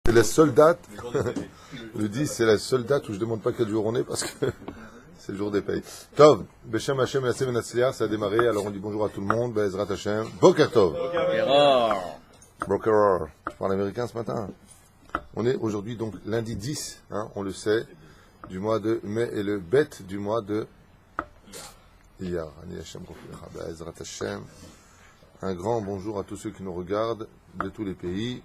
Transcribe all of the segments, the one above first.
C'est la seule date, le 10, c'est la seule date où je ne demande pas quel jour on est parce que c'est le jour des payes. Tov, Beshem Hashem Yassé Benatsliar, ça a démarré, alors on dit bonjour à tout le monde, Bezrat Hashem, Boker Tov. Boker, je parle américain ce matin. On est aujourd'hui donc lundi 10, on le sait, du mois de mai et le bête du mois de Iyar. Bezrat Hashem. Un grand bonjour à tous ceux qui nous regardent de tous les pays.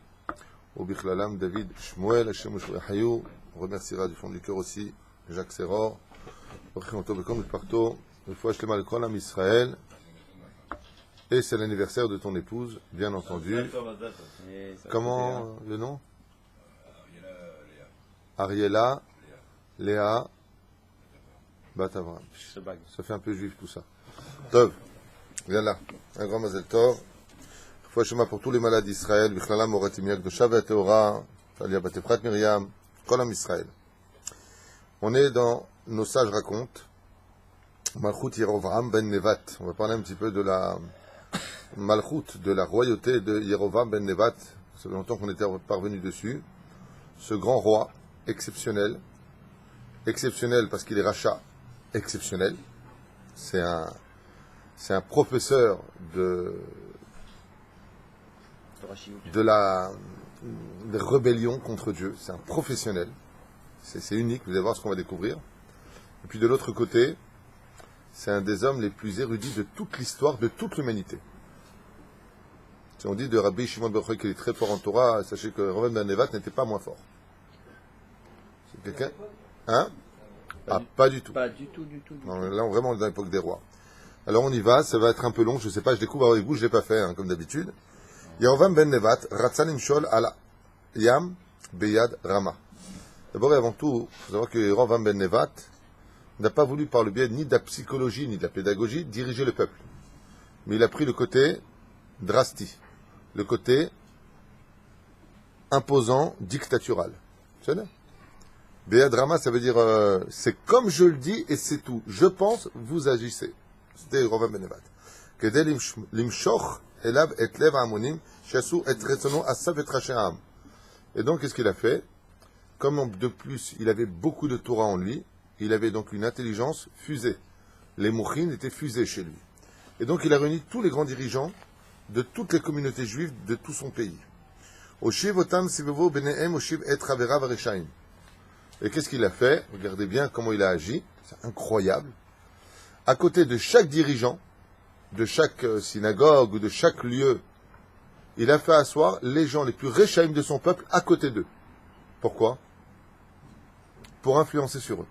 Au Bichlalam, David Shmuel, Hashem Hayou. On remerciera du fond du cœur aussi Jacques Serror. Israël. Et c'est l'anniversaire de ton épouse, bien entendu. Comment le nom? Ariela, Léa, Batavram. Ça fait un peu juif tout ça. Tov, viens là. Un grand Mazel Tov. Pour tous les malades d'Israël, Bichlalam, Moratimiak, de Shavat Teora, Talia Batefrat Myriam, Kolam Israël. On est dans Nos sages racontent, Malchut Yerovam ben Nevat. On va parler un petit peu de la Malchut, de la royauté de Yerovam ben Nevat. Ça fait longtemps qu'on était parvenu dessus. Ce grand roi, exceptionnel. Exceptionnel parce qu'il est rachat, exceptionnel. C'est un professeur de la rébellion contre Dieu. C'est un professionnel. C'est unique, vous allez voir ce qu'on va découvrir. Et puis de l'autre côté, c'est un des hommes les plus érudits de toute l'histoire, de toute l'humanité. Si on dit de Rabbi Shimon ben Yochai qu'il est très fort en Torah, sachez que Yerovam ben Nevat n'était pas moins fort. C'est quelqu'un? Pas du tout. Pas du tout. Non, là, vraiment, on est dans l'époque des rois. Alors on y va, ça va être un peu long, je ne sais pas, je découvre avec vous, je ne l'ai pas fait, comme d'habitude. Yerovam ben Nevat, Ratzan Imshol ala Yam Beyad Rama. D'abord et avant tout, il faut savoir que Yerovam ben Nevat n'a pas voulu, par le biais ni de la psychologie ni de la pédagogie, diriger le peuple. Mais il a pris le côté drasti, le côté imposant, dictatural. C'est ça? Beyad Rama, ça veut dire c'est comme je le dis et c'est tout. Je pense, vous agissez. C'était Yerovam ben Nevat. Kedel limshoch elav et lev amonim shasu et retzono asav et rachéam. Et donc, qu'est-ce qu'il a fait? Comme de plus, il avait beaucoup de Torah en lui, il avait donc une intelligence fusée. Les mouchines étaient fusés chez lui. Et donc, il a réuni tous les grands dirigeants de toutes les communautés juives de tout son pays. Oshiv otam sivevo benehem oshiv et ravera vareshaim. Et qu'est-ce qu'il a fait? Regardez bien comment il a agi. C'est incroyable. À côté de chaque dirigeant, de chaque synagogue ou de chaque lieu, il a fait asseoir les gens les plus réchaïm de son peuple à côté d'eux. Pourquoi? Pour influencer sur eux.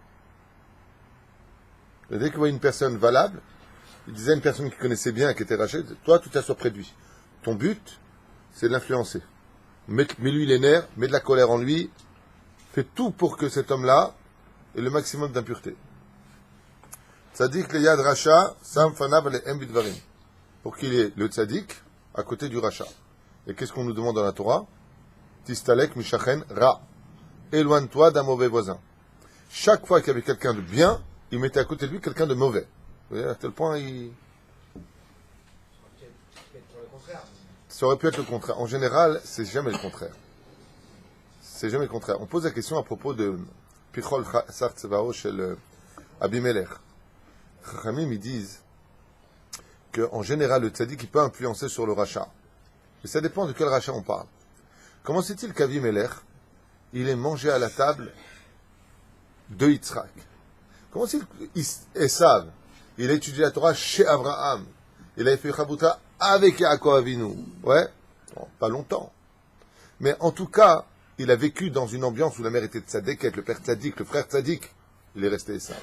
Et dès qu'il voyait une personne valable, il disait à une personne qu'il connaissait bien, qui était rachée, toi, tu t'assois près de lui. Ton but, c'est de l'influencer. Mets-lui les nerfs, mets de la colère en lui, fais tout pour que cet homme-là ait le maximum d'impureté. Tzadik le yad racha, sam fanav le em bidvarim. Pour qu'il ait le tzadik à côté du racha. Et qu'est-ce qu'on nous demande dans la Torah? Tistalek mishachen ra. Éloigne-toi d'un mauvais voisin. Chaque fois qu'il y avait quelqu'un de bien, il mettait à côté de lui quelqu'un de mauvais. Vous voyez, à tel point, ça aurait pu être le contraire. En général, c'est jamais le contraire. C'est jamais le contraire. On pose la question à propos de Pichol Sar Tzevao chez Abimelech. Chachamim, ils disent qu'en général, le tzaddik, il peut influencer sur le rachat. Mais ça dépend de quel rachat on parle. Comment c'est-il qu'Abimelech, il est mangé à la table de Yitzhak? Comment c'est-il qu'Esav, il a étudié la Torah chez Abraham? Il a fait Chavuta avec Yaakov Avinu. Ouais, bon, pas longtemps. Mais en tout cas, il a vécu dans une ambiance où la mère était tzaddik, avec le père tzaddik, le frère tzaddik. Il est resté Esav.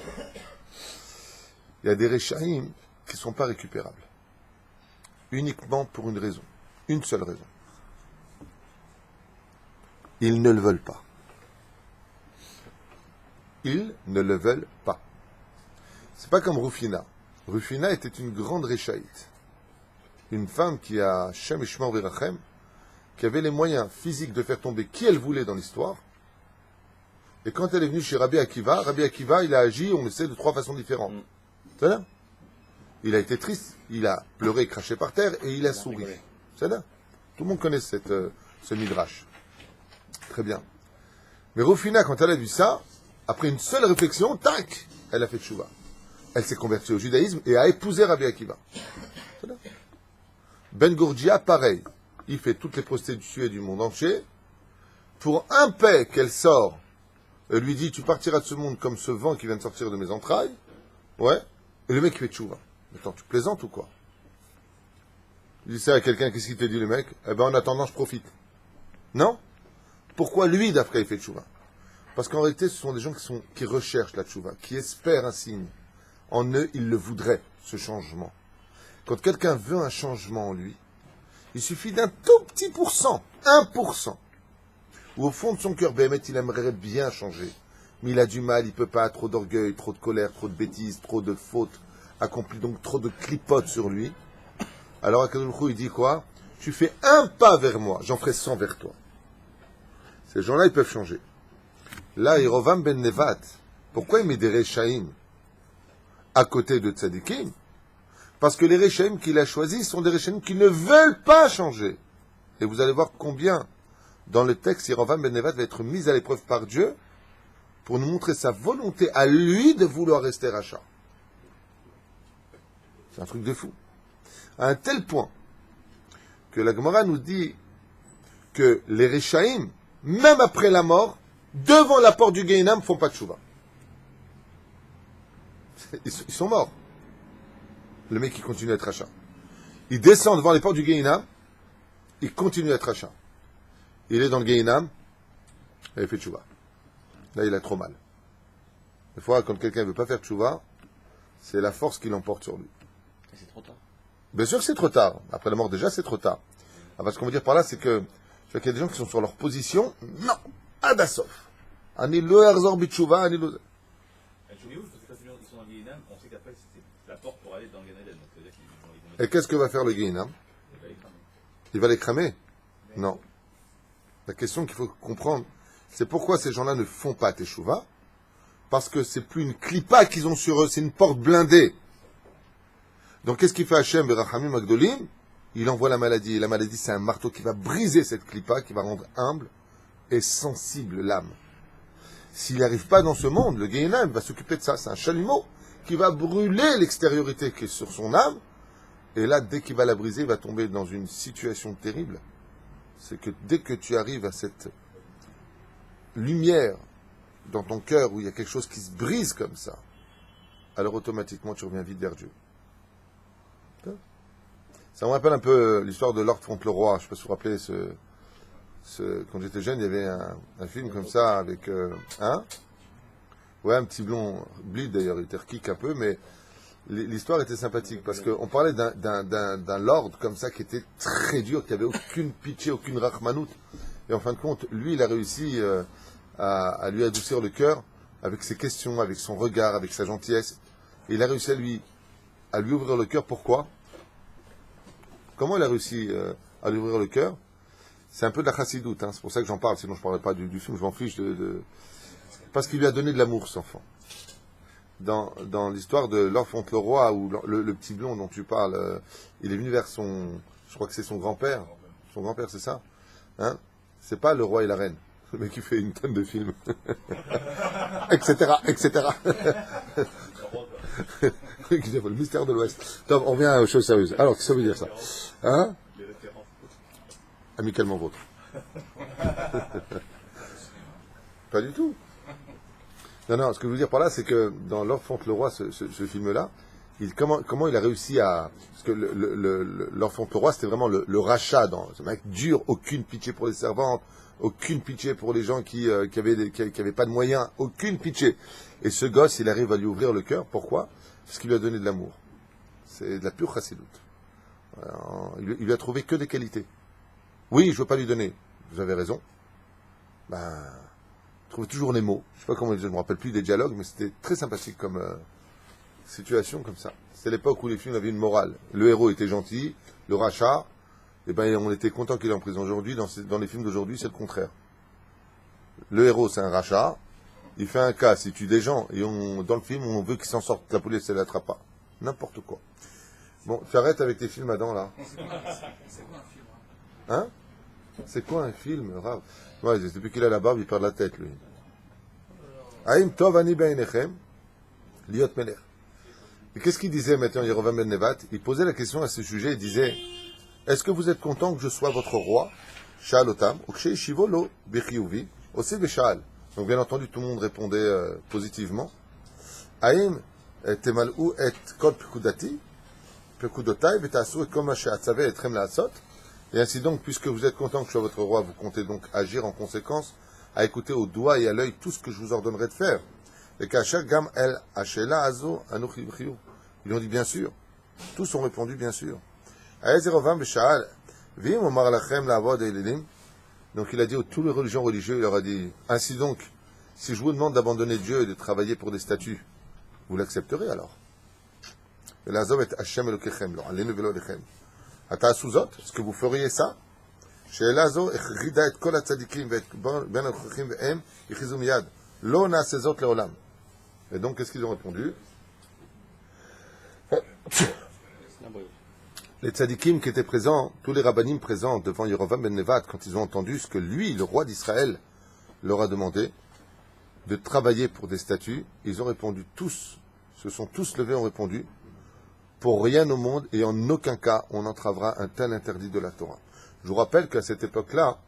Il y a des réchaïm qui ne sont pas récupérables. Uniquement pour une raison. Une seule raison. Ils ne le veulent pas. Ils ne le veulent pas. C'est pas comme Rufina. Rufina était une grande réchaïte. Une femme qui a Shem Ishmor Virachem, qui avait les moyens physiques de faire tomber qui elle voulait dans l'histoire. Et quand elle est venue chez Rabbi Akiva, il a agi, on le sait, de 3 façons différentes. C'est là. Il a été triste, il a pleuré, craché par terre, et il a souri. C'est là. Tout le monde connaît ce midrash. Très bien. Mais Rufina, quand elle a vu ça, après une seule réflexion, tac, elle a fait tchouva. Elle s'est convertie au judaïsme et a épousé Rabbi Akiva. Ben Gourdia, pareil. Il fait toutes les prostituées du monde entier. Pour un paix qu'elle sort, elle lui dit, tu partiras de ce monde comme ce vent qui vient de sortir de mes entrailles. Ouais. Et le mec fait tchouva. Attends, tu plaisantes ou quoi? Il dit ça à quelqu'un, qu'est-ce qu'il te dit le mec? Eh ben en attendant, je profite. Non? Pourquoi lui, d'après, il fait tchouva? Parce qu'en réalité, ce sont des gens qui recherchent la tchouva, qui espèrent un signe. En eux, ils le voudraient, ce changement. Quand quelqu'un veut un changement en lui, il suffit d'un tout petit pourcent, 1%, où au fond de son cœur, Béhémet, il aimerait bien changer. Mais il a du mal, il peut pas, trop d'orgueil, trop de colère, trop de bêtises, trop de fautes accomplies, donc trop de clipotes sur lui. Alors Akadosh Baruch Hu, il dit quoi? Tu fais un pas vers moi, j'en ferai 100 vers toi. Ces gens-là, ils peuvent changer. Là, Yerovam ben Nevat, pourquoi il met des Rechaïm à côté de Tzadikim? Parce que les Rechaïm qu'il a choisis sont des Rechaïm qui ne veulent pas changer. Et vous allez voir combien, dans le texte, Yerovam ben Nevat va être mis à l'épreuve par Dieu pour nous montrer sa volonté à lui de vouloir rester rachat. C'est un truc de fou. À un tel point que la Gemara nous dit que les Rechaïm, même après la mort, devant la porte du Gehinam, ne font pas de chouva. Ils sont morts. Le mec, il continue à être rachat. Il descend devant les portes du Gehinam, il continue à être rachat. Il est dans le Gehinam, et il fait tchouva. Là, il a trop mal. Des fois, quand quelqu'un ne veut pas faire tchouva, c'est la force qui l'emporte sur lui. Et c'est trop tard. Bien sûr que c'est trop tard. Après la mort, déjà, c'est trop tard. Alors, ce qu'on veut dire par là, c'est que tu vois qu'il y a des gens qui sont sur leur position. Non, Adasov. Ani lo erzor bitchouva, ani lo. Parce que quand ils sont dans le Guéhinam, on sait qu'après, c'est la porte pour aller dans le Gan Eden. Donc, c'est-à-dire qu'ils vont Et qu'est-ce que va faire le Gehinam? Il va les cramer? Non. La question qu'il faut comprendre, c'est pourquoi ces gens-là ne font pas Teshuvah. Parce que c'est plus une clipa qu'ils ont sur eux, c'est une porte blindée. Donc qu'est-ce qu'il fait Hachem Berachamim Agdolim? Il envoie la maladie. Et la maladie, c'est un marteau qui va briser cette clipa, qui va rendre humble et sensible l'âme. S'il n'arrive pas dans ce monde, le Gehinam va s'occuper de ça. C'est un chalumeau qui va brûler l'extériorité qui est sur son âme. Et là, dès qu'il va la briser, il va tomber dans une situation terrible. C'est que dès que tu arrives à cette lumière dans ton cœur où il y a quelque chose qui se brise comme ça, alors automatiquement tu reviens vite vers Dieu. Ça me rappelle un peu l'histoire de Lord contre le roi. Je ne sais pas si vous vous rappelez, quand j'étais jeune, il y avait un film comme ça avec un petit blond, bleed d'ailleurs, il était kick un peu, mais l'histoire était sympathique parce qu'on parlait d'un lord comme ça qui était très dur, qui n'avait aucune pitié, aucune rachmanout. Et en fin de compte, lui, il a réussi à lui adoucir le cœur avec ses questions, avec son regard, avec sa gentillesse. Et il a réussi à lui ouvrir le cœur. Pourquoi? Comment il a réussi à lui ouvrir le cœur? C'est un peu de la chassidoute, c'est pour ça que j'en parle, sinon je ne parlerai pas du film, je m'en fiche Parce qu'il lui a donné de l'amour, cet enfant. Dans l'histoire de L'Or contre le roi, où le petit blond dont tu parles, il est venu vers je crois que c'est son grand-père. Son grand-père, c'est ça? C'est pas le roi et la reine. Le mec qui fait une tonne de films. etc. Le mystère de l'Ouest. Donc, on revient aux choses sérieuses. Alors, qu'est-ce que ça veut dire ça? Amicalement vôtre. Pas du tout. Non, ce que je veux dire par là, c'est que dans L'Or contre le roi, ce film-là, comment il a réussi à... Parce que L'Or contre le roi, c'était vraiment le rachat. Ce mec dur, aucune pitié pour les servantes, aucune pitié pour les gens qui avaient pas de moyens, aucune pitié. Et ce gosse, il arrive à lui ouvrir le cœur. Pourquoi? Parce qu'il lui a donné de l'amour. C'est de la pure chassidoute. Il lui a trouvé que des qualités. Oui, je ne veux pas lui donner. Vous avez raison. Trouve toujours les mots. Je ne sais pas comment je ne me rappelle plus des dialogues, mais c'était très sympathique comme situation comme ça. C'était l'époque où les films avaient une morale. Le héros était gentil, le rachat, on était content qu'il est en prison. Aujourd'hui, dans les films d'aujourd'hui, c'est le contraire. Le héros, c'est un rachat, il fait un casse, il tue des gens, et dans le film, on veut qu'il s'en sorte, la police ne l'attrape pas. N'importe quoi. Bon, tu arrêtes avec tes films, Adam, là. C'est quoi un film? Hein? C'est quoi un film, Rav? Ouais, depuis qu'il a la barbe, il perd la tête, lui. Aïm tov ani beinechem, liot melech. Et qu'est-ce qu'il disait maintenant, Yerovam ben Nevat? Il posait la question à ce sujet, il disait, est-ce que vous êtes content que je sois votre roi? Sha'al otam, ukshe shivolo, bechiyuvi, aussi besha'al. Donc bien entendu, tout le monde répondait positivement. Aïm temalou et kol pekudati, pekudotai, vetasu et kol ma she'atzavé etrem la'asot. Et ainsi donc, puisque vous êtes content que je sois votre roi, vous comptez donc agir en conséquence, à écouter au doigt et à l'œil tout ce que je vous ordonnerai de faire. Et qu'Achar Gam El Hashela Azo Anuchi B'chiyu. Ils ont dit bien sûr. Tous ont répondu bien sûr. Aezerovam B'Sha'al Vim Omar Lachem La'avod Elilim. Donc il a dit aux tous les religions religieux, il leur a dit, ainsi donc, si je vous demande d'abandonner Dieu et de travailler pour des statues, vous l'accepterez alors. Et l'Azov est Hashem Elokechem, lo Alenu Velo Lechem. Ata Asuzot, est-ce que vous feriez ça? שאלה זו הכרידה את כל הצדיקים ואת בין הנוכחים והם הכריזו מיד לא נעשה זאת לעולם. Et donc qu'est-ce qu'ils ont répondu? Les tzadikim qui étaient présents, tous les rabbanim présents devant Yerovam ben Nevat, quand ils ont entendu ce que lui, le roi d'Israël, leur a demandé de travailler pour des statues, ils ont répondu tous, se sont tous levés et ont répondu, pour rien au monde et en aucun cas on entravera un tel interdit de la Torah. Je vous rappelle qu'à cette époque-là,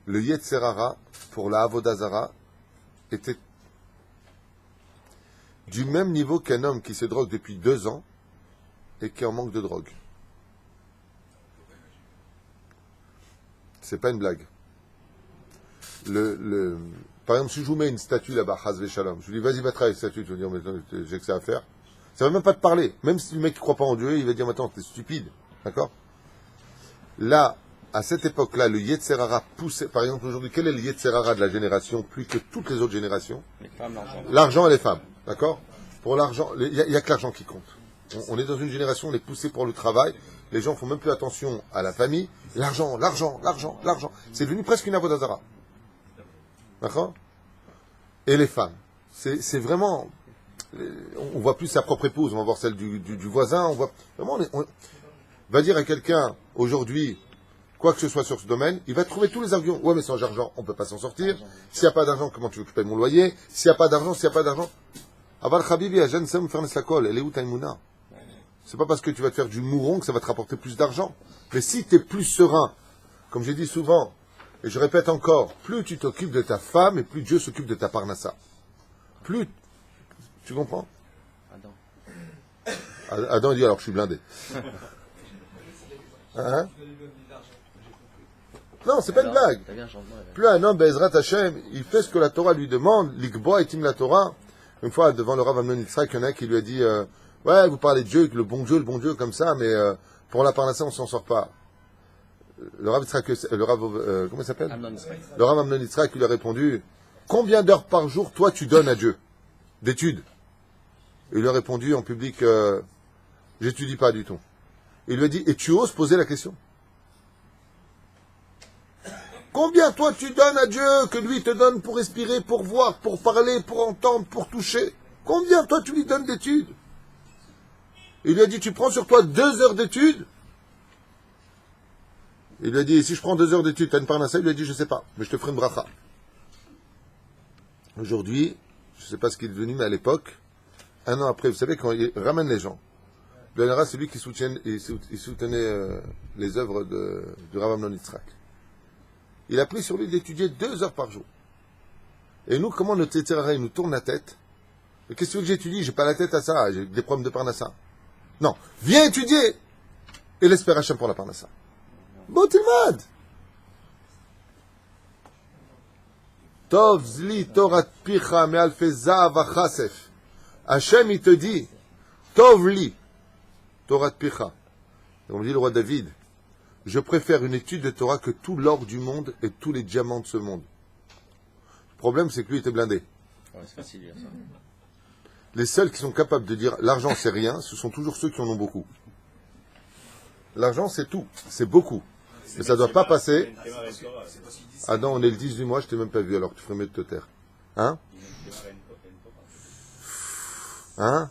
le Yetzer Hara pour la Avodah Zara était du même niveau qu'un homme qui se drogue depuis 2 ans et qui est en manque de drogue. C'est pas une blague. Par exemple, si je vous mets une statue là-bas, Chazvé Shalom, je vous dis vas-y va travailler cette statue, tu vas dire mais j'ai que ça à faire. Ça va même pas te parler. Même si le mec ne croit pas en Dieu, il va dire mais attends, t'es stupide. D'accord? Là, à cette époque-là, le Yetzer Hara poussait, par exemple aujourd'hui, quel est le Yetzer Hara de la génération plus que toutes les autres générations? Les femmes, l'argent. L'argent et les femmes, d'accord? Pour l'argent, il n'y a que l'argent qui compte. On est dans une génération, on est poussé pour le travail, les gens font même plus attention à la famille. L'argent, l'argent, l'argent, l'argent. C'est devenu presque une avodah zara. D'accord? Et les femmes. C'est vraiment... On voit plus sa propre épouse, on va voir celle du voisin, on voit... Vraiment, on va dire à quelqu'un, aujourd'hui, quoi que ce soit sur ce domaine, il va trouver tous les arguments. Ouais, mais sans argent, on ne peut pas s'en sortir. S'il n'y a pas d'argent, comment tu veux que je paye mon loyer? S'il n'y a pas d'argent, s'il n'y a pas d'argent. Aval Khabibi, Ajan Sem Fernes Lakol, elle est où Taïmouna? C'est pas parce que tu vas te faire du mouron que ça va te rapporter plus d'argent. Mais si tu es plus serein, comme j'ai dit souvent, et je répète encore, plus tu t'occupes de ta femme et plus Dieu s'occupe de ta parnassa. Plus. Tu comprends? Adam dit alors je suis blindé. Hein? Non, c'est pas une blague. Plus un homme, Bezrat Hashem, il fait ce que la Torah lui demande, l'ikboa etim la Torah. Une fois, devant le Rav Amnon Yitzhak, il y en a qui lui a dit ouais, vous parlez de Dieu, le bon Dieu, comme ça, mais pour la parnassa, on s'en sort pas. Le Rav Yitzhak, comment il s'appelle? Le Rav Amnon Yitzhak, il lui a répondu combien d'heures par jour, toi, tu donnes à Dieu d'études? Il lui a répondu en public j'étudie pas du tout. Il lui a dit et tu oses poser la question? Combien toi tu donnes à Dieu que lui te donne pour respirer, pour voir, pour parler, pour entendre, pour toucher? Combien toi tu lui donnes d'études? Il lui a dit tu prends sur toi 2 heures d'études? Il lui a dit si je prends 2 heures d'études, t'as une parnassa? Il lui a dit je sais pas, mais je te ferai une bracha. Aujourd'hui, je sais pas ce qu'il est devenu, mais à l'époque, 1 an après, vous savez, quand il ramène les gens, le Nara, c'est lui qui soutenait les œuvres du Rav Amnon Yitzhak. Il a pris sur lui d'étudier 2 heures par jour. Et nous, comment notre Yetzer nous tourne la tête? Mais qu'est-ce que tu veux que j'étudie? J'ai pas la tête à ça, j'ai des problèmes de parnassa. Non, viens étudier et laisse faire Hachem pour la parnassa. Bon, tilmad. Tov zli torat picha me'alfe zav achasef. Hachem, il te dit, Tov li torat picha. Comme dit le roi David, je préfère une étude de Torah que tout l'or du monde et tous les diamants de ce monde. Le problème, c'est que lui était blindé. Ouais, c'est facile, ça. Les seuls qui sont capables de dire l'argent c'est rien, ce sont toujours ceux qui en ont beaucoup. L'argent c'est tout, c'est beaucoup. Mais ça ne doit pas passer. Ah non, on est le 10 du mois, je t'ai même pas vu, alors tu ferais mieux de te taire. Hein? Hein?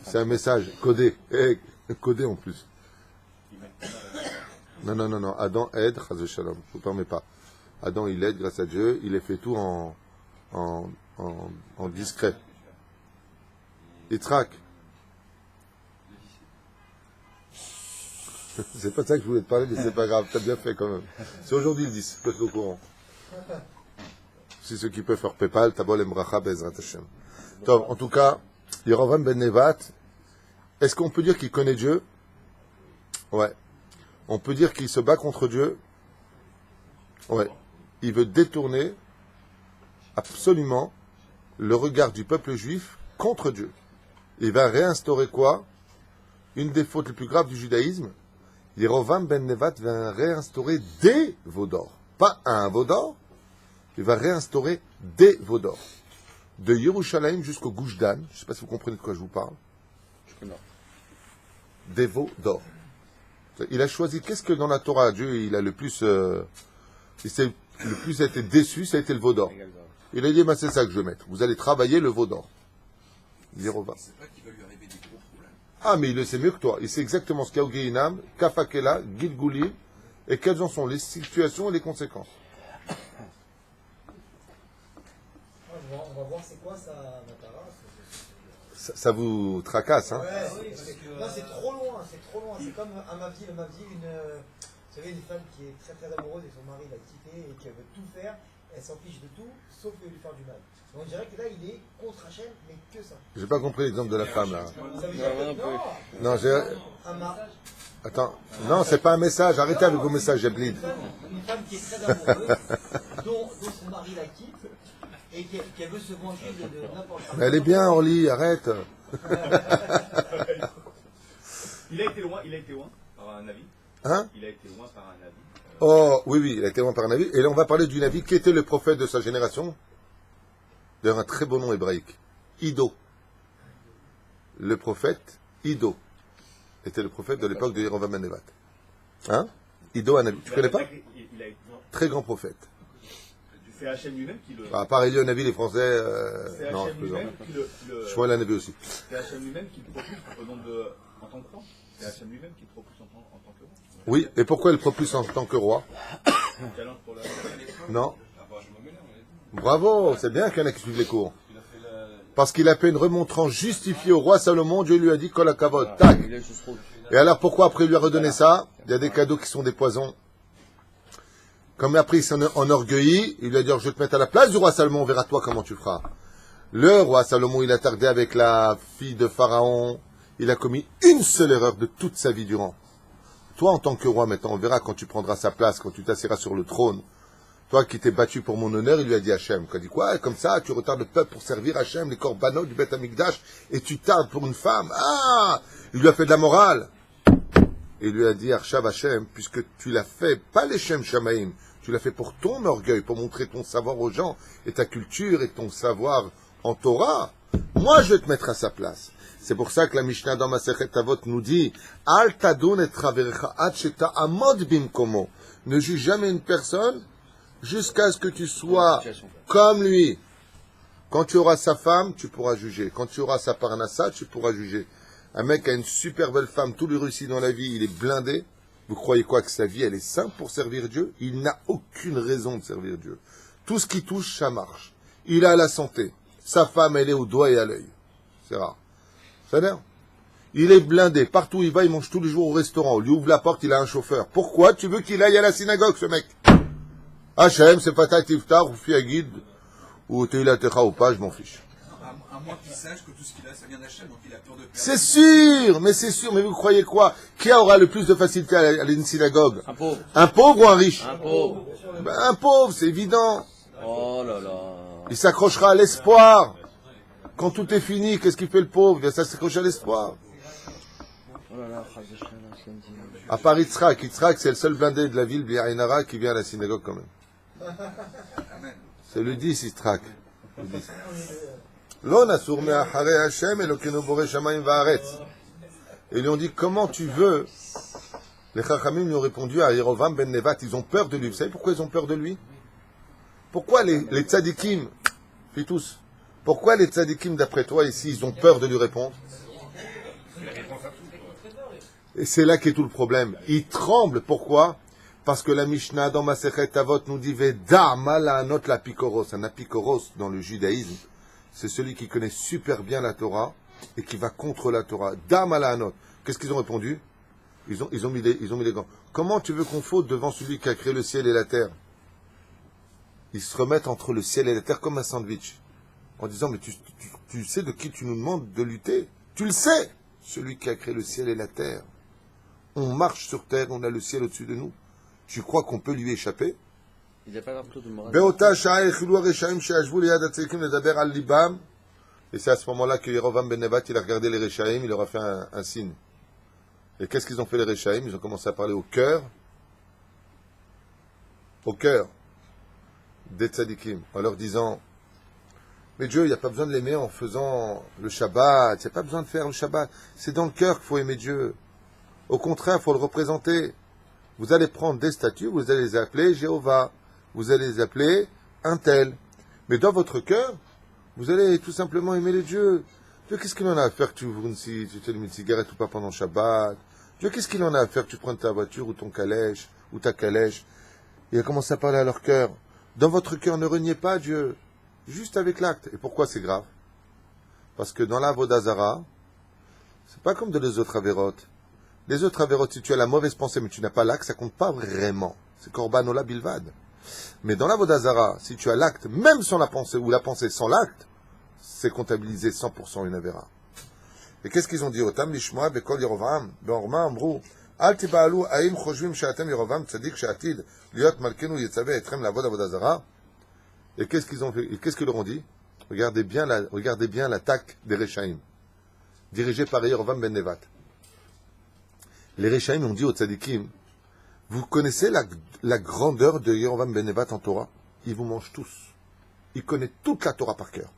C'est un message codé. Codé en plus. Non, non, non, non. Adam aide, chas v'shalom. Je ne vous permets pas. Adam, il aide grâce à Dieu. Il est fait tout en discret. Yitzhak. C'est pas ça que je voulais te parler, mais c'est pas grave. T'as bien fait quand même. C'est aujourd'hui le 10. Peut-être au courant. Si ceux qui peuvent faire PayPal, Tabol Embracha Bezrat Hashem. Donc, en tout cas, Yerovam Ben Nevat, est-ce qu'on peut dire qu'il connaît Dieu? Ouais. On peut dire qu'il se bat contre Dieu? Ouais. Il veut détourner absolument le regard du peuple juif contre Dieu. Il va réinstaurer quoi? Une des fautes les plus graves du judaïsme. Yerovam Ben Nevat va réinstaurer des veaux d'or. Pas un veau d'or. Il va réinstaurer des veaux d'or. De Yerushalayim jusqu'au Gush Dan. Je ne sais pas si vous comprenez de quoi je vous parle. Des veaux d'or. Il a choisi, qu'est-ce que dans la Torah, Dieu, il a le plus, le plus été déçu, ça a été le veau d'or. Il a dit, c'est ça que je vais mettre. Vous allez travailler le veau d'or. Yerovam. C'est pas qu'il va lui arriver des gros problèmes. Ah, mais il le sait mieux que toi. Il sait exactement ce qu'il y a au Gehinam, Kafakela, Gilguli, et quelles en sont les situations et les conséquences. On va voir c'est quoi ça, Natara. Ça vous tracasse, hein? Ouais, oui, parce que là c'est trop loin, c'est trop loin. C'est comme un Mavdi, le Mavdi, vous savez, une femme qui est très très amoureuse et son mari l'a quittée et qui veut tout faire, elle s'en fiche de tout, sauf de lui faire du mal. On dirait que là il est contre Hachem, mais que ça. J'ai pas compris l'exemple de la femme, là. Ça veut dire que Non, j'ai... un mari, Attends. Non, c'est pas un message. Arrêtez avec vos messages, Jablid. une femme qui est très amoureuse, dont son mari la quitte, et qui veut se venger de n'importe quoi. Mais elle est bien, Orly, arrête. Il a été loin par un avis. Hein? Il a été loin par un avis. Oh, oui, oui, il a été loin par un avis. Et là, on va parler du Navi. Qui était le prophète de sa génération? D'ailleurs, un très beau nom hébraïque. Ido. Le prophète Ido était le prophète de l'époque de Yerovam Ben Nevat. Hein? Ido, un Navi. Tu connais pas? Il a été. Très grand prophète. C'est Hachem lui-même qui le. À part Eliot Navi, les Français... C'est non, je Hachem plaisante. lui-même qui le. Je vois la Navi aussi. C'est Hachem lui-même qui le propulse au nom de. En tant que roi. C'est Hachem lui-même qui le propulse en tant que roi. Oui, et pourquoi il propulse en tant que roi? Challenge pour la. Non. Bravo, c'est bien qu'il y en a qui suivent les cours. Parce qu'il a fait une remontrance justifiée au roi Salomon, Dieu lui a dit Kol hakavod, tac. Et alors pourquoi après il lui a redonné ça? Il y a des cadeaux qui sont des poisons. Comme après il s'en enorgueillit, il lui a dit je vais te mettre à la place du roi Salomon, on verra toi comment tu feras. Le roi Salomon, il a tardé avec la fille de Pharaon, il a commis une seule erreur de toute sa vie durant. Toi en tant que roi maintenant, on verra quand tu prendras sa place, quand tu t'assiras sur le trône. Toi qui t'es battu pour mon honneur, il lui a dit Hachem. Il a dit quoi? Comme ça, tu retardes le peuple pour servir Hachem, les korbanot du Beth Amikdash, et tu tardes pour une femme. Ah! Il lui a fait de la morale. Et il lui a dit Arshav Hachem, puisque tu l'as fait, pas les Shem Shamaim, tu l'as fait pour ton orgueil, pour montrer ton savoir aux gens, et ta culture, et ton savoir en Torah. Moi, je vais te mettre à sa place. C'est pour ça que la Mishnah dans Masechet Avot nous dit Al tadun et traverecha ad sheta amod bimkomo. Ne juge jamais une personne jusqu'à ce que tu sois comme lui. Quand tu auras sa femme, tu pourras juger. Quand tu auras sa parnassa, tu pourras juger. Un mec a une super belle femme, tout lui réussit dans la vie, il est blindé. Vous croyez quoi? Que sa vie, elle est simple pour servir Dieu? Il n'a aucune raison de servir Dieu. Tout ce qui touche, ça marche. Il a la santé. Sa femme, elle est au doigt et à l'œil. C'est rare. Ça a l'air. Il est blindé. Partout où il va, il mange tous les jours au restaurant. On lui ouvre la porte, il a un chauffeur. Pourquoi tu veux qu'il aille à la synagogue, ce mec? Hachem, c'est pas ta tiftar, ou fi guide, ou Teila Techa ou pas, je m'en fiche. À moins qu'il sache que tout ce qu'il a, ça vient d'Hachem, donc il a peur de perdre. C'est sûr, mais vous croyez quoi? Qui aura le plus de facilité à aller à une synagogue? Un pauvre. Un pauvre ou un riche? Un pauvre. Ben, un pauvre, c'est évident. Oh là là. Il s'accrochera à l'espoir. Quand tout est fini, qu'est-ce qu'il fait le pauvre? Il va s'accrocher à l'espoir. Oh là là, À part Yitzhak, c'est le seul blindé de la ville, Biarinara, qui vient à la synagogue quand même. C'est le 10, Yitzhak. Lo nasur me'achare Hashem Elokeinu borei shamayim va'aretz. Et ils lui ont dit, comment tu veux? Les Chachamim lui ont répondu à Yerovam Ben Nevat, ils ont peur de lui. Vous savez pourquoi ils ont peur de lui? Pourquoi les tzadikim, puis tous, pourquoi les tzadikim, d'après toi, ici, ils ont peur de lui répondre? Et c'est là qu'est tout le problème. Ils tremblent, pourquoi? Parce que la Mishnah dans Masechet Avot nous dit Veda Malahanot l'apikoros. Un apikoros dans le judaïsme, c'est celui qui connaît super bien la Torah et qui va contre la Torah. Da Malahanot. Qu'est-ce qu'ils ont répondu? Ils ont mis les gants. Comment tu veux qu'on faute devant celui qui a créé le ciel et la terre? Ils se remettent entre le ciel et la terre comme un sandwich. En disant, mais tu sais de qui tu nous demandes de lutter? Tu le sais, celui qui a créé le ciel et la terre. On marche sur terre, on a le ciel au-dessus de nous. Tu crois qu'on peut lui échapper? Il n'y a pas un de morale. Be'ota sha'a echilou hareshaim she'yashvu liyad hatzadikim ledaber al libam. Et c'est à ce moment-là que Yerovam ben Nevat, il a regardé les Réchaïm, il leur a fait un signe. Et qu'est-ce qu'ils ont fait les Réchaïm? Ils ont commencé à parler au cœur des tzadikim, en leur disant, mais Dieu, il n'y a pas besoin de l'aimer en faisant le Shabbat, il n'y a pas besoin de faire le Shabbat, c'est dans le cœur qu'il faut aimer Dieu. Au contraire, il faut le représenter. Vous allez prendre des statues, vous allez les appeler Jéhovah, vous allez les appeler un tel. Mais dans votre cœur, vous allez tout simplement aimer les dieux. Dieu, qu'est-ce qu'il en a à faire que tu ouvres tu t'allumes une cigarette ou pas pendant Shabbat? Dieu, qu'est-ce qu'il en a à faire que tu prennes ta voiture ou ton calèche ou ta calèche? Il a commencé à parler à leur cœur. Dans votre cœur, ne reniez pas Dieu, juste avec l'acte. Et pourquoi c'est grave? Parce que dans la Vodazara, c'est pas comme dans les autres avérotes. Les autres avérotes, si tu as la mauvaise pensée mais tu n'as pas l'acte, ça compte pas vraiment. C'est Korban Ola Bilvad. Mais dans la Vodazara, si tu as l'acte, même sans la pensée, ou la pensée sans l'acte, c'est comptabilisé 100% une avéra. Et qu'est-ce qu'ils ont dit? Otam lishmoa bekol Yerovam, be'orma amrou, al tibaalu aim choshvim she'atem Yerovam tzadik she'atid liot malkenu yetzave etrem lavod avodazara. Et qu'est-ce qu'ils ont fait? Et qu'est-ce qu'ils leur ont dit? Regardez bien l'attaque des Réchaïm, dirigée par Yerovam ben Nevat. Les Réchaïm ont dit aux tzadikim, vous connaissez la grandeur de Yerovam ben Nevat en Torah? Il vous mange tous. Il connaît toute la Torah par cœur.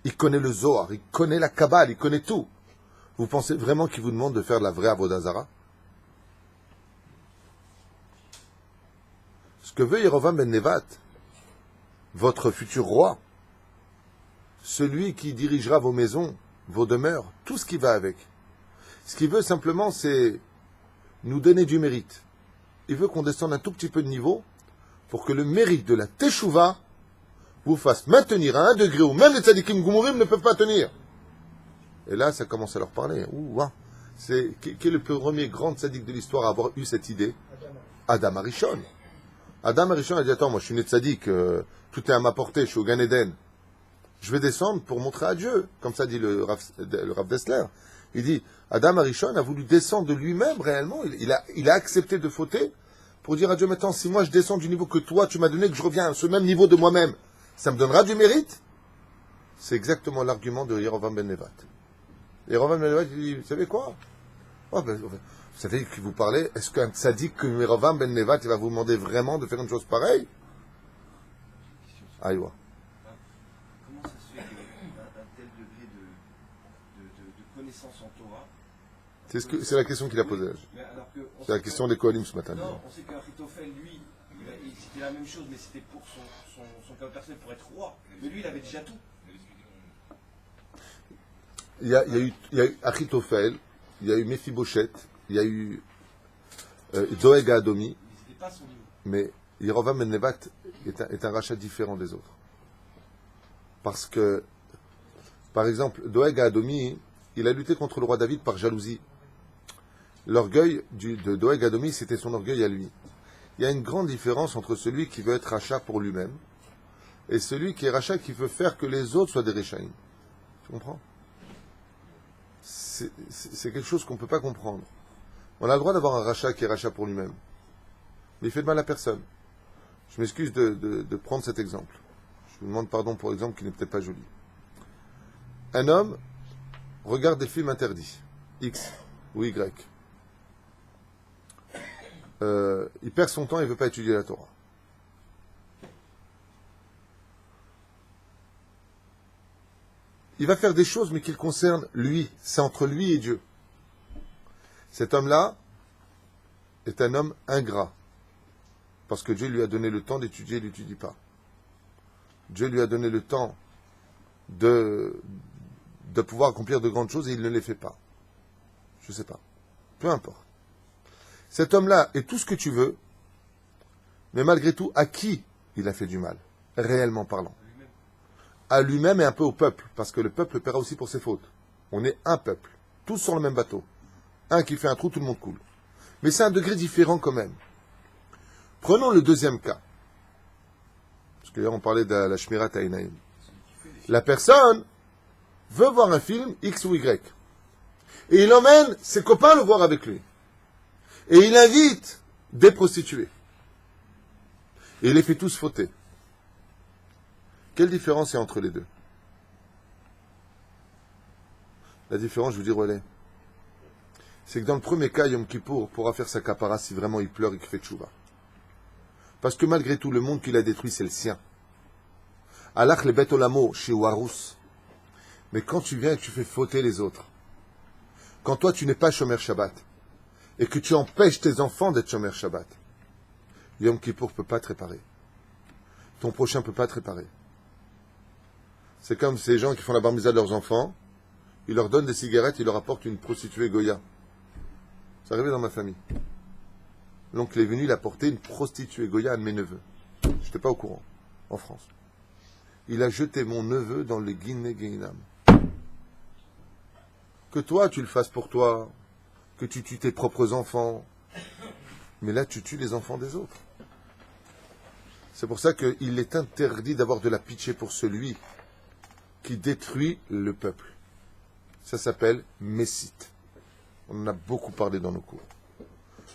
Il connaît le Zohar, il connaît la Kabbale, il connaît tout. Vous pensez vraiment qu'il vous demande de faire de la vraie Avodazara? Ce que veut Yerovam ben Nevat, votre futur roi, celui qui dirigera vos maisons, vos demeures, tout ce qui va avec. Ce qu'il veut simplement, c'est nous donner du mérite. Il veut qu'on descende un tout petit peu de niveau pour que le mérite de la Teshuvah vous fasse maintenir à 1 degré où même les tzadikim goumourim ne peuvent pas tenir. Et là, ça commence à leur parler. Qui est le premier grand tzadik de l'histoire à avoir eu cette idée? Adam Arishon. Adam Arishon a dit, attends, moi je suis né tzadik, tout est à ma portée, je suis au Gan Eden. Je vais descendre pour montrer à Dieu. Comme ça dit le Rav Dessler. Il dit, Adam Arishon a voulu descendre de lui-même réellement. Il a accepté de fauter pour dire à Dieu, maintenant, si moi je descends du niveau que toi tu m'as donné, que je reviens à ce même niveau de moi-même, ça me donnera du mérite? C'est exactement l'argument de Yerovam ben Nevat. Yerovam ben Nevat, il dit, vous savez quoi? Vous savez qui vous parlez? Est-ce qu'un tzaddik comme Yerovam ben Nevat, il va vous demander vraiment de faire une chose pareille? Aïwa. Comment ça se fait qu'un tel degré de connaissance en Torah? C'est la question qu'il a posée. C'est la question des Kohanim ce matin. Non, on sait qu'Achitophel, lui, c'était la même chose, mais c'était pour son cas personnel pour être roi. Mais lui, il avait déjà tout. Il y a eu Achitophel, il y a eu Mephibosheth, il y a eu Doeg à Adomi, C'était pas son niveau. mais Yerovam ben Nevat est un rachat différent des autres. Parce que, par exemple, Doeg à Adomi, il a lutté contre le roi David par jalousie. L'orgueil de Doeg à Adomi, c'était son orgueil à lui. Il y a une grande différence entre celui qui veut être rachat pour lui-même et celui qui est rachat qui veut faire que les autres soient des Réchaïm. Tu comprends? C'est quelque chose qu'on ne peut pas comprendre. On a le droit d'avoir un rachat qui est rachat pour lui-même. Mais il fait de mal à personne. Je m'excuse de prendre cet exemple. Je vous demande pardon pour l'exemple qui n'est peut-être pas joli. Un homme regarde des films interdits, X ou Y. Il perd son temps, il ne veut pas étudier la Torah. Il va faire des choses, mais qui le concernent lui. C'est entre lui et Dieu. Cet homme-là est un homme ingrat. Parce que Dieu lui a donné le temps d'étudier, il n'étudie pas. Dieu lui a donné le temps de pouvoir accomplir de grandes choses et il ne les fait pas. Je ne sais pas. Peu importe. Cet homme-là est tout ce que tu veux, Mais malgré tout, à qui il a fait du mal, réellement parlant? À lui-même et un peu au peuple, parce que le peuple paiera aussi pour ses fautes. On est un peuple, tous sur le même bateau. Un qui fait un trou, tout le monde coule. Mais c'est un degré différent quand même. Prenons le deuxième cas. Parce que hier on parlait de la Shmirat Haïnaïm. La personne veut voir un film X ou Y. Et il emmène ses copains le voir avec lui. Et il invite des prostituées. Et il les fait tous fauter. Quelle différence il y a entre les deux? La différence, je vous dis, relais. C'est que dans le premier cas, Yom Kippour pourra faire sa kapara si vraiment il pleure et qu'il fait tchouva. Parce que malgré tout, le monde qu'il a détruit, c'est le sien. Alach le bet olamo chez Warous. Mais quand tu viens et que tu fais fauter les autres, quand toi tu n'es pas Shomer Shabbat, et que tu empêches tes enfants d'être Shomer Shabbat, Yom Kippour ne peut pas te réparer. Ton prochain ne peut pas te réparer. C'est comme ces gens qui font la bar mitzvah de leurs enfants, ils leur donnent des cigarettes, ils leur apportent une prostituée Goya. C'est arrivé dans ma famille. L'oncle est venu, il a apporté une prostituée Goya à un de mes neveux. Je n'étais pas au courant, en France. Il a jeté mon neveu dans le Guiné Guéinam. Que toi, tu le fasses pour toi, que tu tues tes propres enfants, mais là, tu tues les enfants des autres. C'est pour ça qu'il est interdit d'avoir de la pitié pour celui qui détruit le peuple. Ça s'appelle Messite. On en a beaucoup parlé dans nos cours.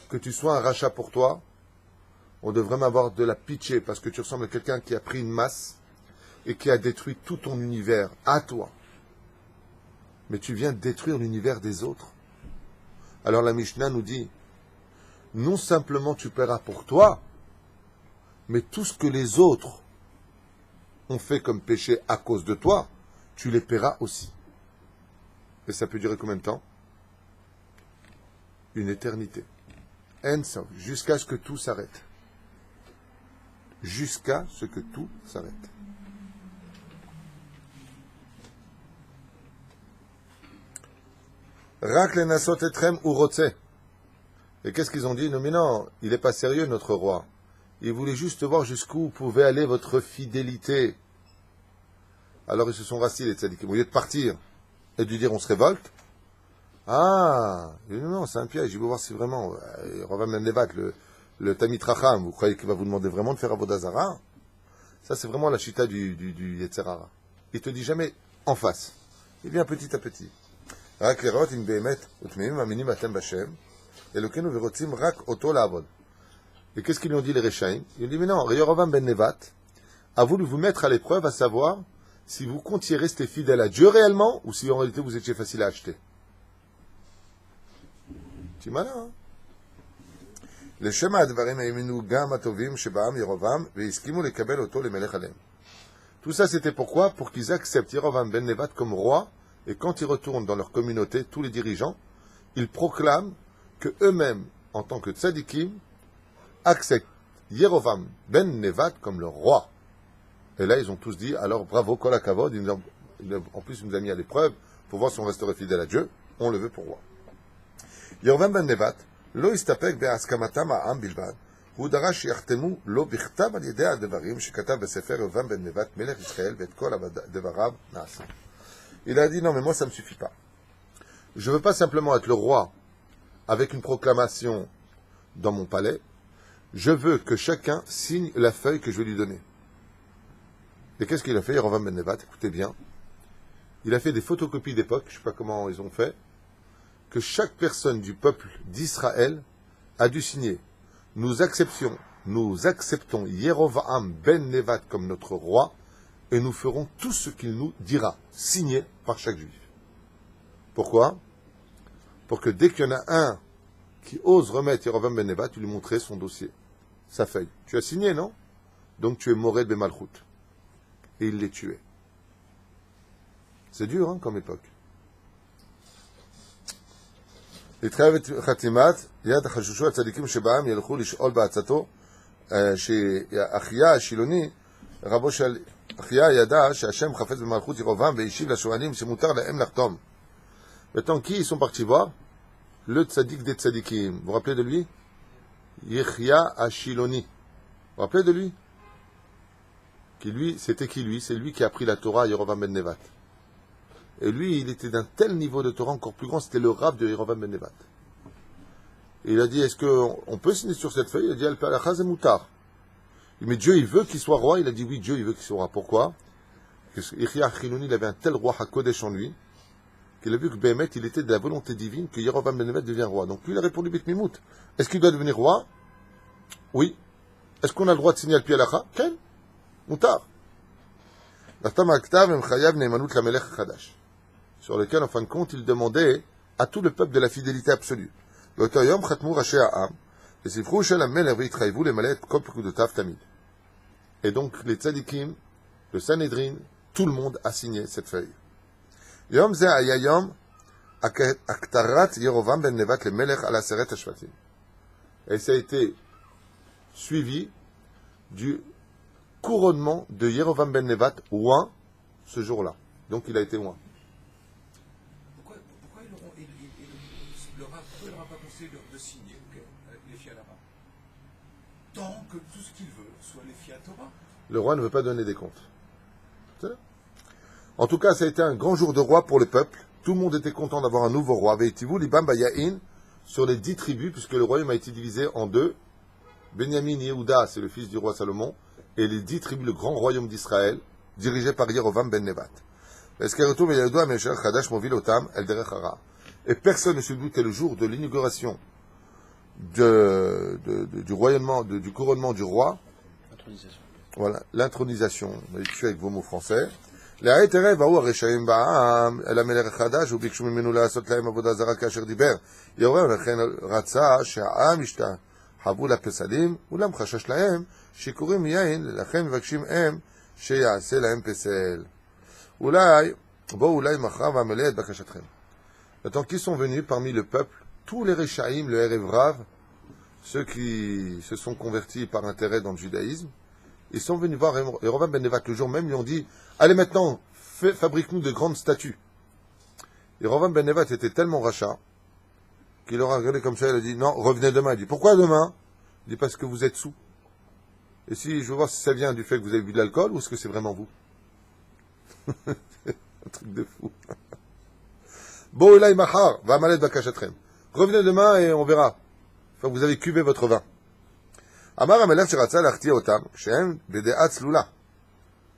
Que tu sois un rachat pour toi, on devrait avoir de la pitié parce que tu ressembles à quelqu'un qui a pris une masse et qui a détruit tout ton univers à toi. Mais tu viens détruire l'univers des autres. Alors la Mishnah nous dit, non simplement tu paieras pour toi, mais tout ce que les autres ont fait comme péché à cause de toi, tu les paieras aussi. Et ça peut durer combien de temps? Une éternité. En-sof, jusqu'à ce que tout s'arrête. Jusqu'à ce que tout s'arrête. Rak le nasot etrem ou rotse. Et qu'est-ce qu'ils ont dit? Non, mais non, il n'est pas sérieux, notre roi. Il voulait juste voir jusqu'où pouvait aller votre fidélité. Alors ils se sont rassis, les tzadikim. Au lieu de partir et de lui dire on se révolte, ah, il dit, non, c'est un piège, il veut voir si vraiment, Rav Mendevat, le Tamit Racham, vous croyez qu'il va vous demander vraiment de faire Avodah Zarah? Ça, c'est vraiment la chita du Yetzer Hara. Il te dit jamais en face. Il vient petit à petit. Rak lerot im be'emet utmeim aminim atem b'Hashem elokenu verotzim rak oto la'avod. Et qu'est-ce qu'ils lui ont dit les Rechaim? Ils ont dit mais non, Yerovam ben Nevat a voulu vous mettre à l'épreuve, à savoir si vous comptiez rester fidèle à Dieu réellement ou si en réalité vous étiez facile à acheter. C'est malin, hein? לשם הדברים האמינו גם הטובים שבעם ירובעם והסכימו לקבל אותו למלך עליהם. Tout ça c'était pourquoi? Pour qu'ils acceptent Yerovam ben Nevat comme roi, et quand ils retournent dans leur communauté, tous les dirigeants, ils proclament que eux-mêmes, en tant que tzadikim, acceptent Yerovam ben Nevat comme leur roi. Et là, ils ont tous dit, alors bravo, kol hakavod, en plus il nous a mis à l'épreuve, pour voir si on resterait fidèle à Dieu, on le veut pour roi. Yerovam ben Nevat, לא הסתפק בהסכמתם העם בלבד, הוא דרש שיחתמו לו בכתב על ידי הדברים שכתב בספר ירבעם בן נבט מלך ישראל ואת כל דבריו נעשה. Il a dit non mais moi ça ne me suffit pas. Je ne veux pas simplement être le roi avec une proclamation dans mon palais, je veux que chacun signe la feuille que je vais lui donner. Et qu'est-ce qu'il a fait, Yerovam ben Nevat? Écoutez bien. Il a fait des photocopies d'époque, je ne sais pas comment ils ont fait, que chaque personne du peuple d'Israël a dû signer. Nous acceptons Yerovam ben Nevat comme notre roi et nous ferons tout ce qu'il nous dira, signé par chaque juif. Pourquoi? Pour que dès qu'il y en a un qui ose remettre Yerovam ben Nevat, tu lui montrais son dossier, sa feuille. Tu as signé, non? Donc tu es Mored ben Malchut. Et il les tuait. C'est dur, hein, comme époque. להתחייב את חתימת יד החשושו הצדיקים שבעם ילכו לשאול בעצתו שאחיה השילוני רבו של אחיה ידע שהשם חפץ במלכות ירובעם והשיב לשואלים שמותר להם לחתום. Maintenant, qui ils sont partis voir? Le tzadik des tzadikim. Vous vous rappelez de lui? Yechia Ashiloni. vous rappelez de lui? C'était qui lui? C'est lui qui a appris la Torah à Yerovam ben Nevat. Et lui, il était d'un tel niveau de Torah encore plus grand, c'était le Rav de Yerovam ben Nevat. Et il a dit, est-ce qu'on peut signer sur cette feuille? Il a dit, Al-Palacha c'est moutar. Mais Dieu, il veut qu'il soit roi. Il a dit, oui, Dieu, il veut qu'il soit roi. Pourquoi? Parce qu'Ichia Achiloni, il avait un tel roi HaKodesh en lui, qu'il a vu que Béhémet, il était de la volonté divine que Yerovam ben Nevat devient roi. Donc lui, il a répondu, Bit Mimout. Est-ce qu'il doit devenir roi? Oui. Est-ce qu'on a le droit de signer al Palacha? Quel? Moutar. Sur lequel, en fin de compte, il demandait à tout le peuple de la fidélité absolue. Et donc, les tzadikim, le Sanhedrin, tout le monde a signé cette feuille. Et ça a été suivi du couronnement de Yerovam ben Nevat, ouin, ce jour-là. Donc il a été ouin. Pourquoi le Rav ne leur a pas conseillé de signer avec les Fiat Torah? Tant que tout ce qu'il veut soit les Fiat Torah. Le roi ne veut pas donner des comptes. En tout cas, ça a été un grand jour de roi pour le peuple. Tout le monde était content d'avoir un nouveau roi. Veitivu, Libam, Bayahin, sur les 10 tribus, puisque le royaume a été divisé en deux. Benjamin Yehuda, c'est le fils du roi Salomon, et les 10 tribus, le grand royaume d'Israël, dirigé par Yerovam ben Nevat. Et personne ne se doutait le jour de l'inauguration du couronnement du roi. Intronisation. Voilà, l'intronisation. Je suis avec vos mots français. Et Maintenant, qui sont venus parmi le peuple? Tous les Réchaïm, le Erev Rav, ceux qui se sont convertis par intérêt dans le judaïsme, ils sont venus voir Yerovam ben Nevat le jour même, lui ont dit, allez maintenant, fabrique-nous de grandes statues. Yerovam ben Nevat était tellement rachat, qu'il leur a regardé comme ça, il a dit, non, revenez demain. Il dit, pourquoi demain? Il dit, parce que vous êtes sous. Et si, je veux voir si ça vient du fait que vous avez bu de l'alcool, ou est-ce que c'est vraiment vous? Un truc de fou. Revenez demain et on verra. Enfin, vous avez cuvé votre vin.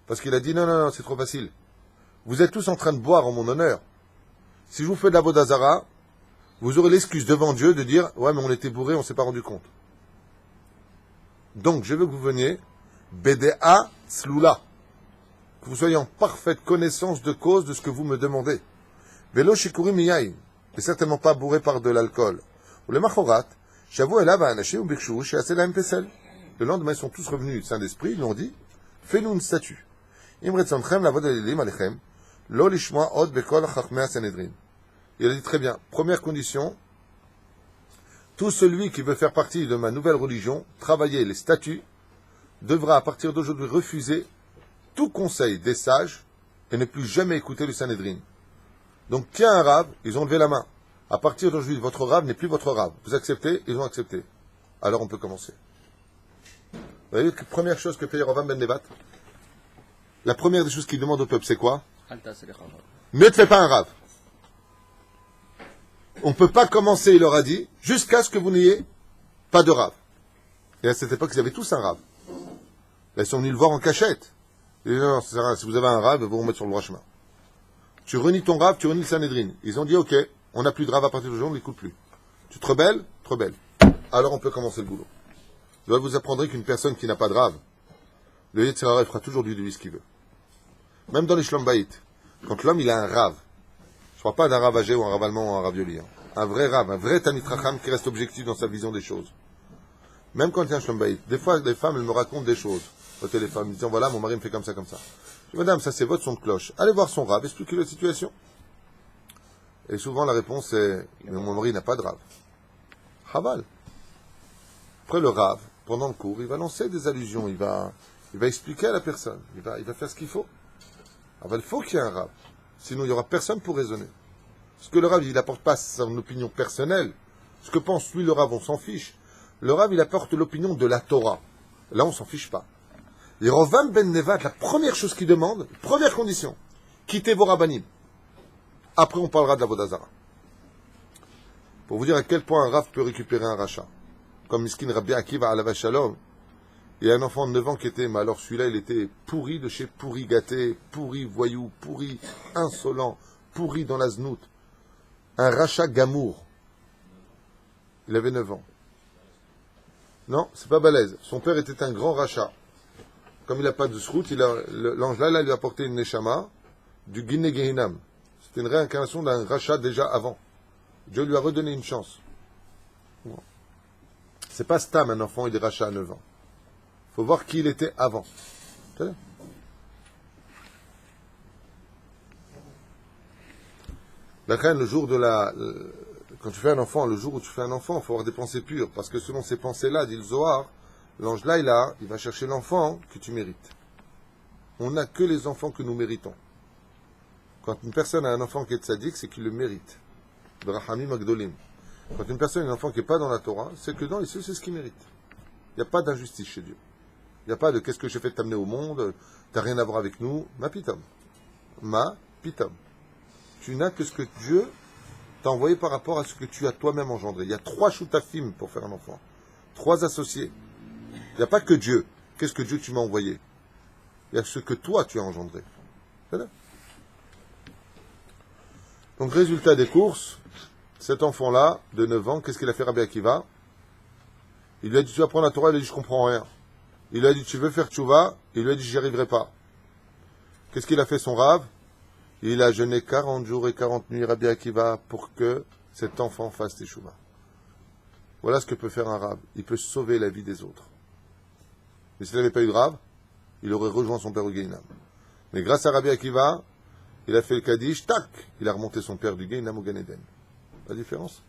Parce qu'il a dit, non, c'est trop facile. Vous êtes tous en train de boire en mon honneur. Si je vous fais de la vodazara, vous aurez l'excuse devant Dieu de dire, ouais, mais on était bourrés, on ne s'est pas rendu compte. Donc, je veux que vous veniez, Beda Tzlula, que vous soyez en parfaite connaissance de cause de ce que vous me demandez. Velo Shikurim Yain, et certainement pas bourré par de l'alcool. Ou le Machorat, Shavu Elav Anashim ou Bikshu, Sheasela Mpesel. Le lendemain, ils sont tous revenus, Saint d'Esprit, ils lui ont dit, fais-nous une statue. Imretzanchem la vodalilim alechem, lo lishma od bekol chachmei Sanhedrin. Il a dit très bien, première condition, tout celui qui veut faire partie de ma nouvelle religion, travailler les statuts, devra à partir d'aujourd'hui refuser tout conseil des sages et ne plus jamais écouter le Sanhedrin. Donc, qui a un rave, ils ont levé la main. À partir d'aujourd'hui, votre rave n'est plus votre rave. Vous acceptez, ils ont accepté. Alors on peut commencer. Vous voyez, la première chose que fait Yerovam ben Nevat, la première des choses qu'il demande au peuple, c'est quoi? Ne te fais pas un rave. On ne peut pas commencer, il leur a dit, jusqu'à ce que vous n'ayez pas de rave. Et à cette époque, ils avaient tous un rave. Là, ils sont venus le voir en cachette. Ils dit, non, ça sert à rien. Si vous avez un rave, vous remettre sur le droit chemin. Tu renies ton rave, tu renies le Sanhedrin. Ils ont dit, ok, on n'a plus de rave à partir d'aujourd'hui, on ne l'écoute plus. Tu te rebelles? Te rebelles. Alors on peut commencer le boulot. Je vous apprendrai qu'une personne qui n'a pas de rave, le Yetzer Hara fera toujours de lui ce qu'il veut. Même dans les Shlom Bayit, quand l'homme il a un rave, je ne parle pas d'un rave âgé ou un rave allemand ou un ravioli, hein. Un vrai rave, un vrai Talmid Chacham qui reste objectif dans sa vision des choses. Même quand il y a un Shlom Bayit, des fois les femmes elles me racontent des choses au téléphone, me disant voilà mon mari me fait comme ça. Je dis madame, ça c'est votre son de cloche. Allez voir son rave, expliquez la situation. Et souvent la réponse est mais mon mari n'a pas de rave. Chaval. Après le rave, pendant le cours, il va lancer des allusions, il va expliquer à la personne, il va faire ce qu'il faut. Alors, il faut qu'il y ait un rave. Sinon, il n'y aura personne pour raisonner. Parce que le rave, il n'apporte pas son opinion personnelle. Ce que pense lui le rave, on s'en fiche. Le rave, il apporte l'opinion de la Torah. Là, on s'en fiche pas. Et Rovam ben Nevat, la première chose qu'il demande, première condition, quittez vos rabbanim. Après, on parlera de la Vodazara. Pour vous dire à quel point un Rav peut récupérer un rachat. Comme Miskin Rabbi Akiva Alava Shalom, il y a un enfant de 9 ans qui était, mais alors celui-là, il était pourri de chez pourri gâté, pourri voyou, pourri insolent, pourri dans la znout. Un rachat gamour. Il avait 9 ans. Non, c'est pas balèze. Son père était un grand rachat. Comme il n'a pas de srout, l'ange là, il lui a apporté une neshama du Guiné Gehinam. C'était une réincarnation d'un rachat déjà avant. Dieu lui a redonné une chance. C'est pas Stam, un enfant, il est rachat à 9 ans. Il faut voir qui il était avant. La reine, le jour de la... Quand tu fais un enfant, le jour où tu fais un enfant, il faut avoir des pensées pures. Parce que selon ces pensées-là, dit le Zohar, l'ange là, il va chercher l'enfant que tu mérites. On n'a que les enfants que nous méritons. Quand une personne a un enfant qui est tzaddik, c'est qu'il le mérite. Brahamim Agdolim. Quand une personne a un enfant qui n'est pas dans la Torah, c'est que dans les cieux, c'est ce qu'il mérite. Il n'y a pas d'injustice chez Dieu. Il n'y a pas de qu'est-ce que j'ai fait de t'amener au monde, t'as rien à voir avec nous. Ma pitam. Ma pitam. Tu n'as que ce que Dieu t'a envoyé par rapport à ce que tu as toi-même engendré. Il y a 3 choutafim pour faire un enfant. 3 associés. Il n'y a pas que Dieu. Qu'est-ce que Dieu tu m'as envoyé? Il y a ce que toi tu as engendré. Voilà. Donc, résultat des courses, cet enfant-là, de 9 ans, qu'est-ce qu'il a fait Rabbi Akiva? Il lui a dit, tu vas prendre la Torah, il lui a dit, je comprends rien. Il lui a dit, tu veux faire tchouva? Il lui a dit, j'y arriverai pas. Qu'est-ce qu'il a fait son Rav? Il a jeûné 40 jours et 40 nuits, Rabbi Akiva, pour que cet enfant fasse tchouva. Voilà ce que peut faire un Rav. Il peut sauver la vie des autres. Mais s'il n'avait pas eu de Rav, il aurait rejoint son père au Gehinam. Mais grâce à Rabbi Akiva, il a fait le Kaddish, tac, il a remonté son père du Gehinam au Gan Eden. La différence?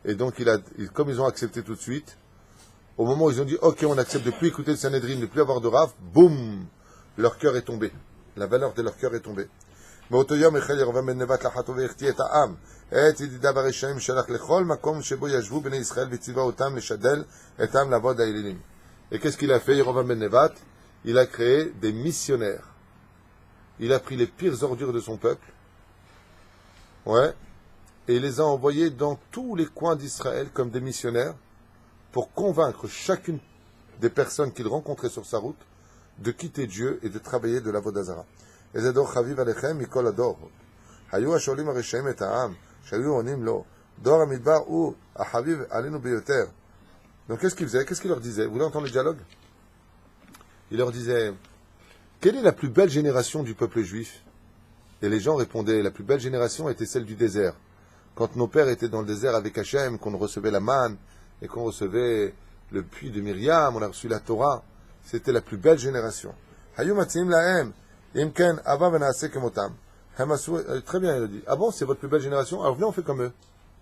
Et donc, comme ils ont accepté tout de suite, au moment où ils ont dit, ok, on accepte de plus écouter le Sanhedrin, de plus avoir de Rav, boum, leur cœur est tombé. La valeur de leur cœur est tombée. באותו יום החל ירבעם בן נבט לחתו והחטיא את העם. את ידידיו הרשעים שלח לכל מקום שבו ישבו בני ישראל וציווה אותם לשדל את העם לעבוד האלילים. Et qu'est-ce qu'il a fait, Yeravam ben Nevat? Il a créé des missionnaires. Il a pris les pires ordures de son peuple, ouais, et il les a envoyés dans tous les coins d'Israël comme des missionnaires pour convaincre chacune des personnes qu'il rencontrait sur sa route de quitter Dieu et de travailler de la Vodazara. איזה דור חביב עליכם מכל הדור. היו השואלים הרשעים את העם, שהיו עונים לו, דור המדבר הוא החביב עלינו ביותר. Donc qu'est-ce qu'il faisait? Qu'est-ce qu'il leur disait? Vous voulez entendre le dialogue? Il leur disait, quelle est la plus belle génération du peuple juif? Et les gens répondaient, la plus belle génération était celle du désert. Quand nos pères étaient dans le désert avec Hachem, qu'on recevait la manne, et qu'on recevait le puits de Myriam, on a reçu la Torah, c'était la plus belle génération. היו מציעים להם אם כן, אבא ונעשה כמותם. Très bien, il a dit. Ah bon, c'est votre plus belle génération? Alors venez, on fait comme eux.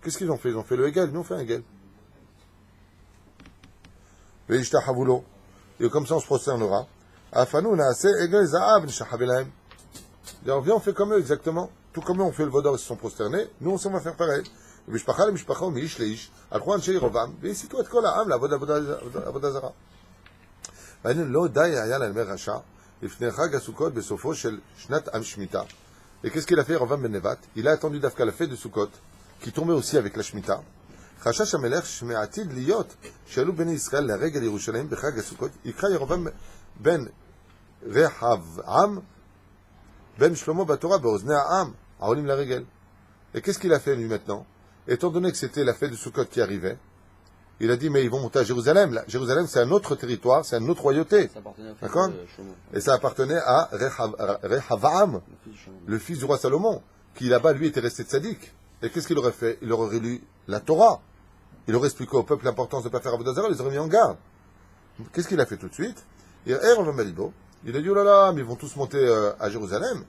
Qu'est-ce qu'ils ont fait? Ils ont fait le Hegel, nous on fait un Hegel. Et comme ça, on se prosternera. Afanu na'ase Hegel za'av nishachav elahem. Alors viens, on fait comme eux, exactement. Tout comme eux, on fait le vaudor, ils se sont prosternés. Nous, on va faire pareil. ומשפחה למשפחה ומאיש לאיש, הלכו אנשי ירבעם, והסיתו את כל העם לעבוד עבודה זרה. לא די היה להם רשע, לפני חג הסוכות בסופו של שנת השמיטה. Et qu'est-ce qu'il a fait, Yeravam ben Nevat? Il a attendu d'Afka la fête de Sukkot, qui tombait aussi avec la Shemitah. חשש המלך שמעתיד להיות שעלו בני ישראל לרגל ירושלים בחג הסוכות, יקרא ירבעם בן רחבעם בן שלמה בתורה באוזני העם העולים לרגל. Et qu'est-ce qu'il a fait lui maintenant? Étant donné que c'était la fête de Sukkot qui arrivait, il a dit, mais ils vont monter à Jérusalem. Là, Jérusalem, c'est un autre territoire, c'est une autre royauté. D'accord? Et ça appartenait à Rehavam, le fils du roi Salomon, qui là-bas, lui, était resté tzaddik. Et qu'est-ce qu'il aurait fait? Il aurait lu la Torah. Il aurait expliqué au peuple l'importance de ne pas faire Avodah Zarah, il les aurait mis en garde. Qu'est-ce qu'il a fait tout de suite? Il a dit, oh là là, mais ils vont tous monter à Jérusalem.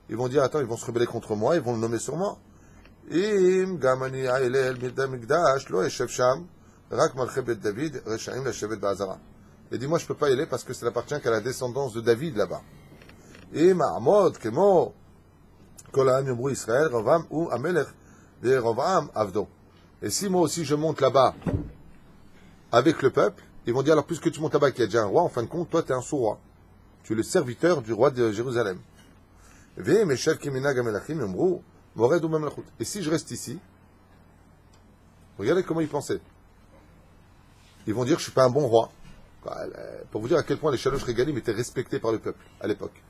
Ils vont dire, attends, ils vont se rebeller contre moi, ils vont le nommer sur moi. אם גם אני אעלה אל בית המקדש, לא אשב שם, רק מלכי בית דוד רשעים לשבת בעזרה. Et dit, moi je ne peux pas y aller parce que ça n'appartient qu'à la descendance de David là-bas. אם אעמוד כמו כל העם יאמרו ישראל, רבעם הוא המלך ורבעם עבדו. Et si moi aussi je monte là-bas avec le peuple, ils vont dire alors puisque tu montes là-bas qu'il y a déjà un roi, en fin de compte, toi tu es un sous-roi. Tu es le serviteur du roi de Jérusalem. Et si je reste ici, regardez comment ils pensaient. Ils vont dire que je ne suis pas un bon roi. Pour vous dire à quel point les Shalosh Regalim étaient respectés par le peuple à l'époque.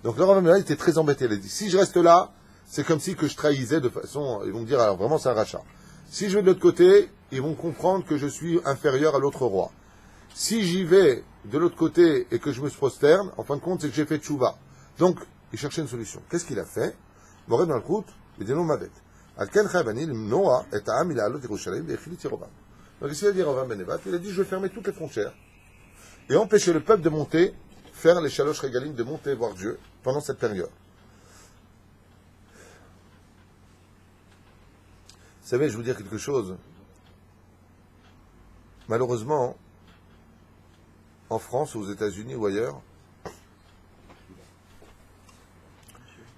Donc le Rav Amenai était très embêté. Il a dit, si je reste là, c'est comme si que je trahissais de façon... Ils vont me dire, alors vraiment c'est un rachat. Si je vais de l'autre côté, ils vont comprendre que je suis inférieur à l'autre roi. Si j'y vais de l'autre côté et que je me prosterne, en fin de compte, c'est que j'ai fait tchouva. Donc, il cherchait une solution. Qu'est-ce qu'il a fait? Moré Malchut, il dit non, ma bête. Alken Chavani, Noah, et Ta'am, il a allot Yerushalayim, et Chilit Yerobam. Donc, ici, il a dit Rav Benevat, il a dit, je vais fermer toutes les frontières et empêcher le peuple de monter, faire les Shalosh Regalim, de monter voir Dieu pendant cette période. Vous savez, je vais vous dire quelque chose. Malheureusement, en France, aux États-Unis ou ailleurs,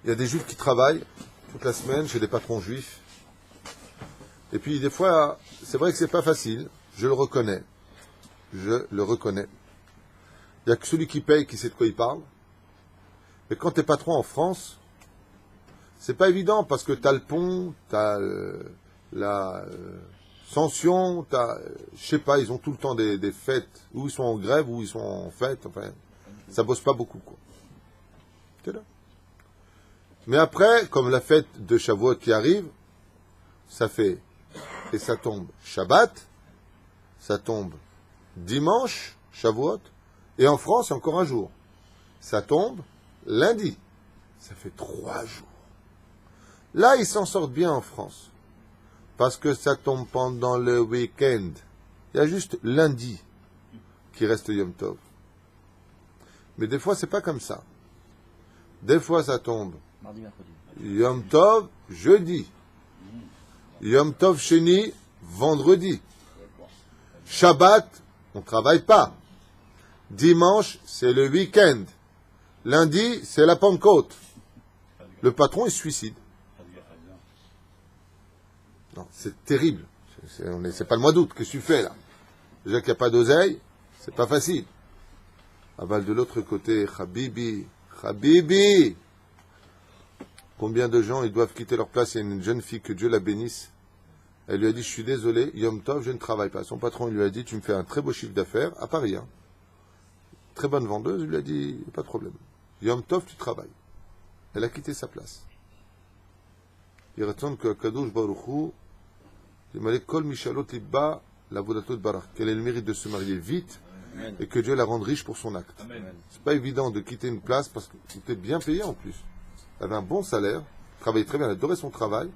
il y a des juifs qui travaillent toute la semaine chez des patrons juifs. Et puis des fois, c'est vrai que c'est pas facile, je le reconnais. Je le reconnais. Il n'y a que celui qui paye qui sait de quoi il parle. Mais quand tu es patron en France, c'est pas évident parce que tu as le pont, tu as la sanction, je sais pas, ils ont tout le temps des fêtes, où ils sont en grève, où ils sont en fête, enfin, ça bosse pas beaucoup, quoi. C'est là. Mais après, comme la fête de Shavuot qui arrive, ça fait, et ça tombe Shabbat, ça tombe dimanche, Shavuot, et en France, c'est encore un jour. Ça tombe lundi. Ça fait 3 jours. Là, ils s'en sortent bien en France. Parce que ça tombe pendant le week-end. Il y a juste lundi qui reste Yom Tov. Mais des fois, c'est pas comme ça. Des fois, ça tombe Mardi, mercredi. Yom Tov, jeudi. Yom Tov, Sheni, vendredi. Shabbat, on ne travaille pas. Dimanche, c'est le week-end. Lundi, c'est la Pentecôte. Le patron, il se suicide. Non, c'est terrible. C'est pas le mois d'août. Qu'est-ce que tu fais là? Déjà qu'il n'y a pas d'oseille, c'est pas facile. Aval de l'autre côté, Habibi, Habibi. Combien de gens ils doivent quitter leur place? Il y a une jeune fille, que Dieu la bénisse. Elle lui a dit, je suis désolé, Yom Tov, je ne travaille pas. Son patron lui a dit, tu me fais un très beau chiffre d'affaires à Paris. Hein. Très bonne vendeuse, il lui a dit, pas de problème. Yom Tov, tu travailles. Elle a quitté sa place. Il retourne que Kadosh Baruch Hu, il m'a dit, Kol Mishalot Ibba, la Vodatot Barak. Quel est le mérite de se marier vite et que Dieu la rende riche pour son acte. C'est pas évident de quitter une place parce que tu étais bien payé en plus. Elle avait un bon salaire, travaillait très bien, elle adorait son travail,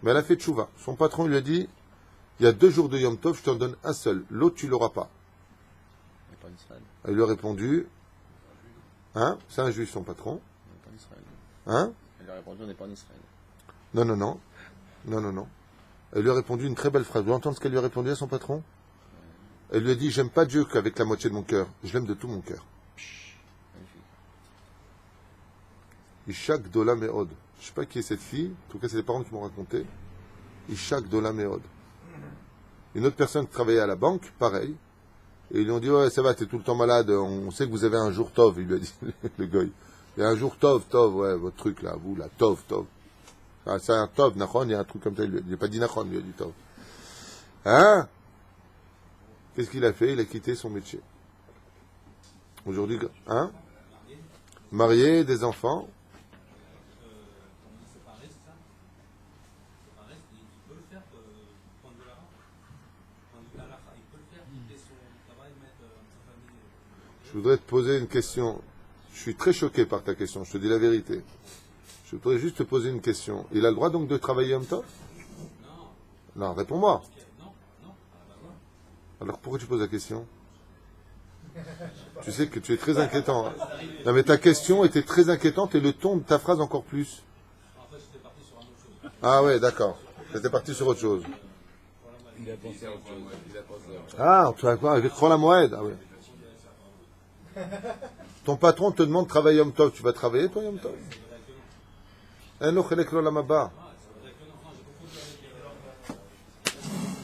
mais elle a fait tchouva. Son patron lui a dit, il y a 2 jours de Yom Tov, je t'en donne un seul, l'autre tu l'auras pas. Elle lui a répondu, hein, c'est un juif son patron. Hein? Elle lui a répondu, on n'est pas en Israël. Non, non, non. Non, non, non. Elle lui a répondu une très belle phrase. Vous voulez entendre ce qu'elle lui a répondu à son patron? Elle lui a dit, j'aime pas Dieu qu'avec la moitié de mon cœur. Je l'aime de tout mon cœur. Ishak Dola Meod. Je sais pas qui est cette fille. En tout cas, c'est les parents qui m'ont raconté. Ishak Dola Meod. Une autre personne qui travaillait à la banque, pareil. Et ils lui ont dit, ouais, ça va, t'es tout le temps malade. On sait que vous avez un jour Tov. Il lui a dit, le goy. Il y a un jour Tov, ouais, votre truc là, vous là, Tov. Ah, c'est un Tov, Nachon, il y a un truc comme ça. Il n'a pas dit Nachon, il lui a dit Tov. Hein? Qu'est-ce qu'il a fait? Il a quitté son métier. Aujourd'hui, hein? Marié, des enfants. Je voudrais te poser une question. Je suis très choqué par ta question, je te dis la vérité. Je voudrais juste te poser une question. Il a le droit donc de travailler en temps? Non, réponds-moi. Alors pourquoi tu poses la question? Tu sais que tu es très inquiétant. Hein. Non mais ta question était très inquiétante et le ton de ta phrase encore plus. Ah ouais, d'accord. J'étais parti sur autre chose. Il a pensé à autre chose. Ah, tu vas quoi? Avec Chol HaMoed. Ah ouais. Ton patron te demande de travailler Yom Tov. Tu vas travailler, toi, Yom Tov? Eno chelek lo lamaba.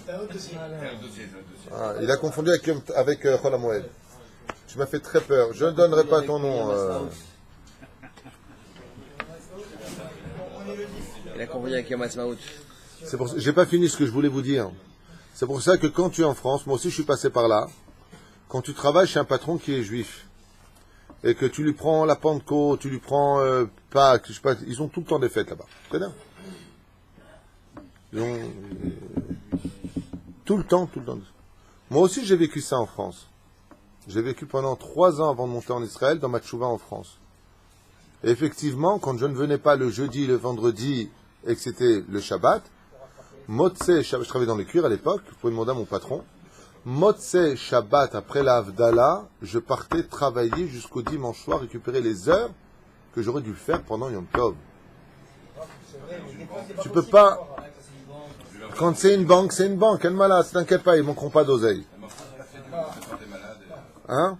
C'est un autre dossier. Ah, il a confondu avec Chol HaMoed. Tu m'as fait très peur. Je ne donnerai pas ton nom. Il a confondu avec Yom Ha'atzmaut. C'est pour ça, j'ai pas fini ce que je voulais vous dire. C'est pour ça que quand tu es en France, moi aussi je suis passé par là, quand tu travailles chez un patron qui est juif, et que tu lui prends la Pentecôte, tu lui prends Pâques, je sais pas, ils ont tout le temps des fêtes là-bas. Très bien. Ils ont tout le temps. Moi aussi j'ai vécu ça en France. J'ai vécu pendant 3 ans avant de monter en Israël, dans ma tchouva en France. Et effectivement, quand je ne venais pas le jeudi, le vendredi, et que c'était le Shabbat, Motzei Shabbat, je travaillais dans les cuirs à l'époque, vous pouvez demander à mon patron, Motzei Shabbat, après la Havdalah, je partais travailler jusqu'au dimanche soir, récupérer les heures que j'aurais dû faire pendant Yom Tov. Tu peux pas... Quand c'est une banque, c'est une banque. Elle malade, t'inquiète pas, ils ne manqueront pas d'oseille. Hein?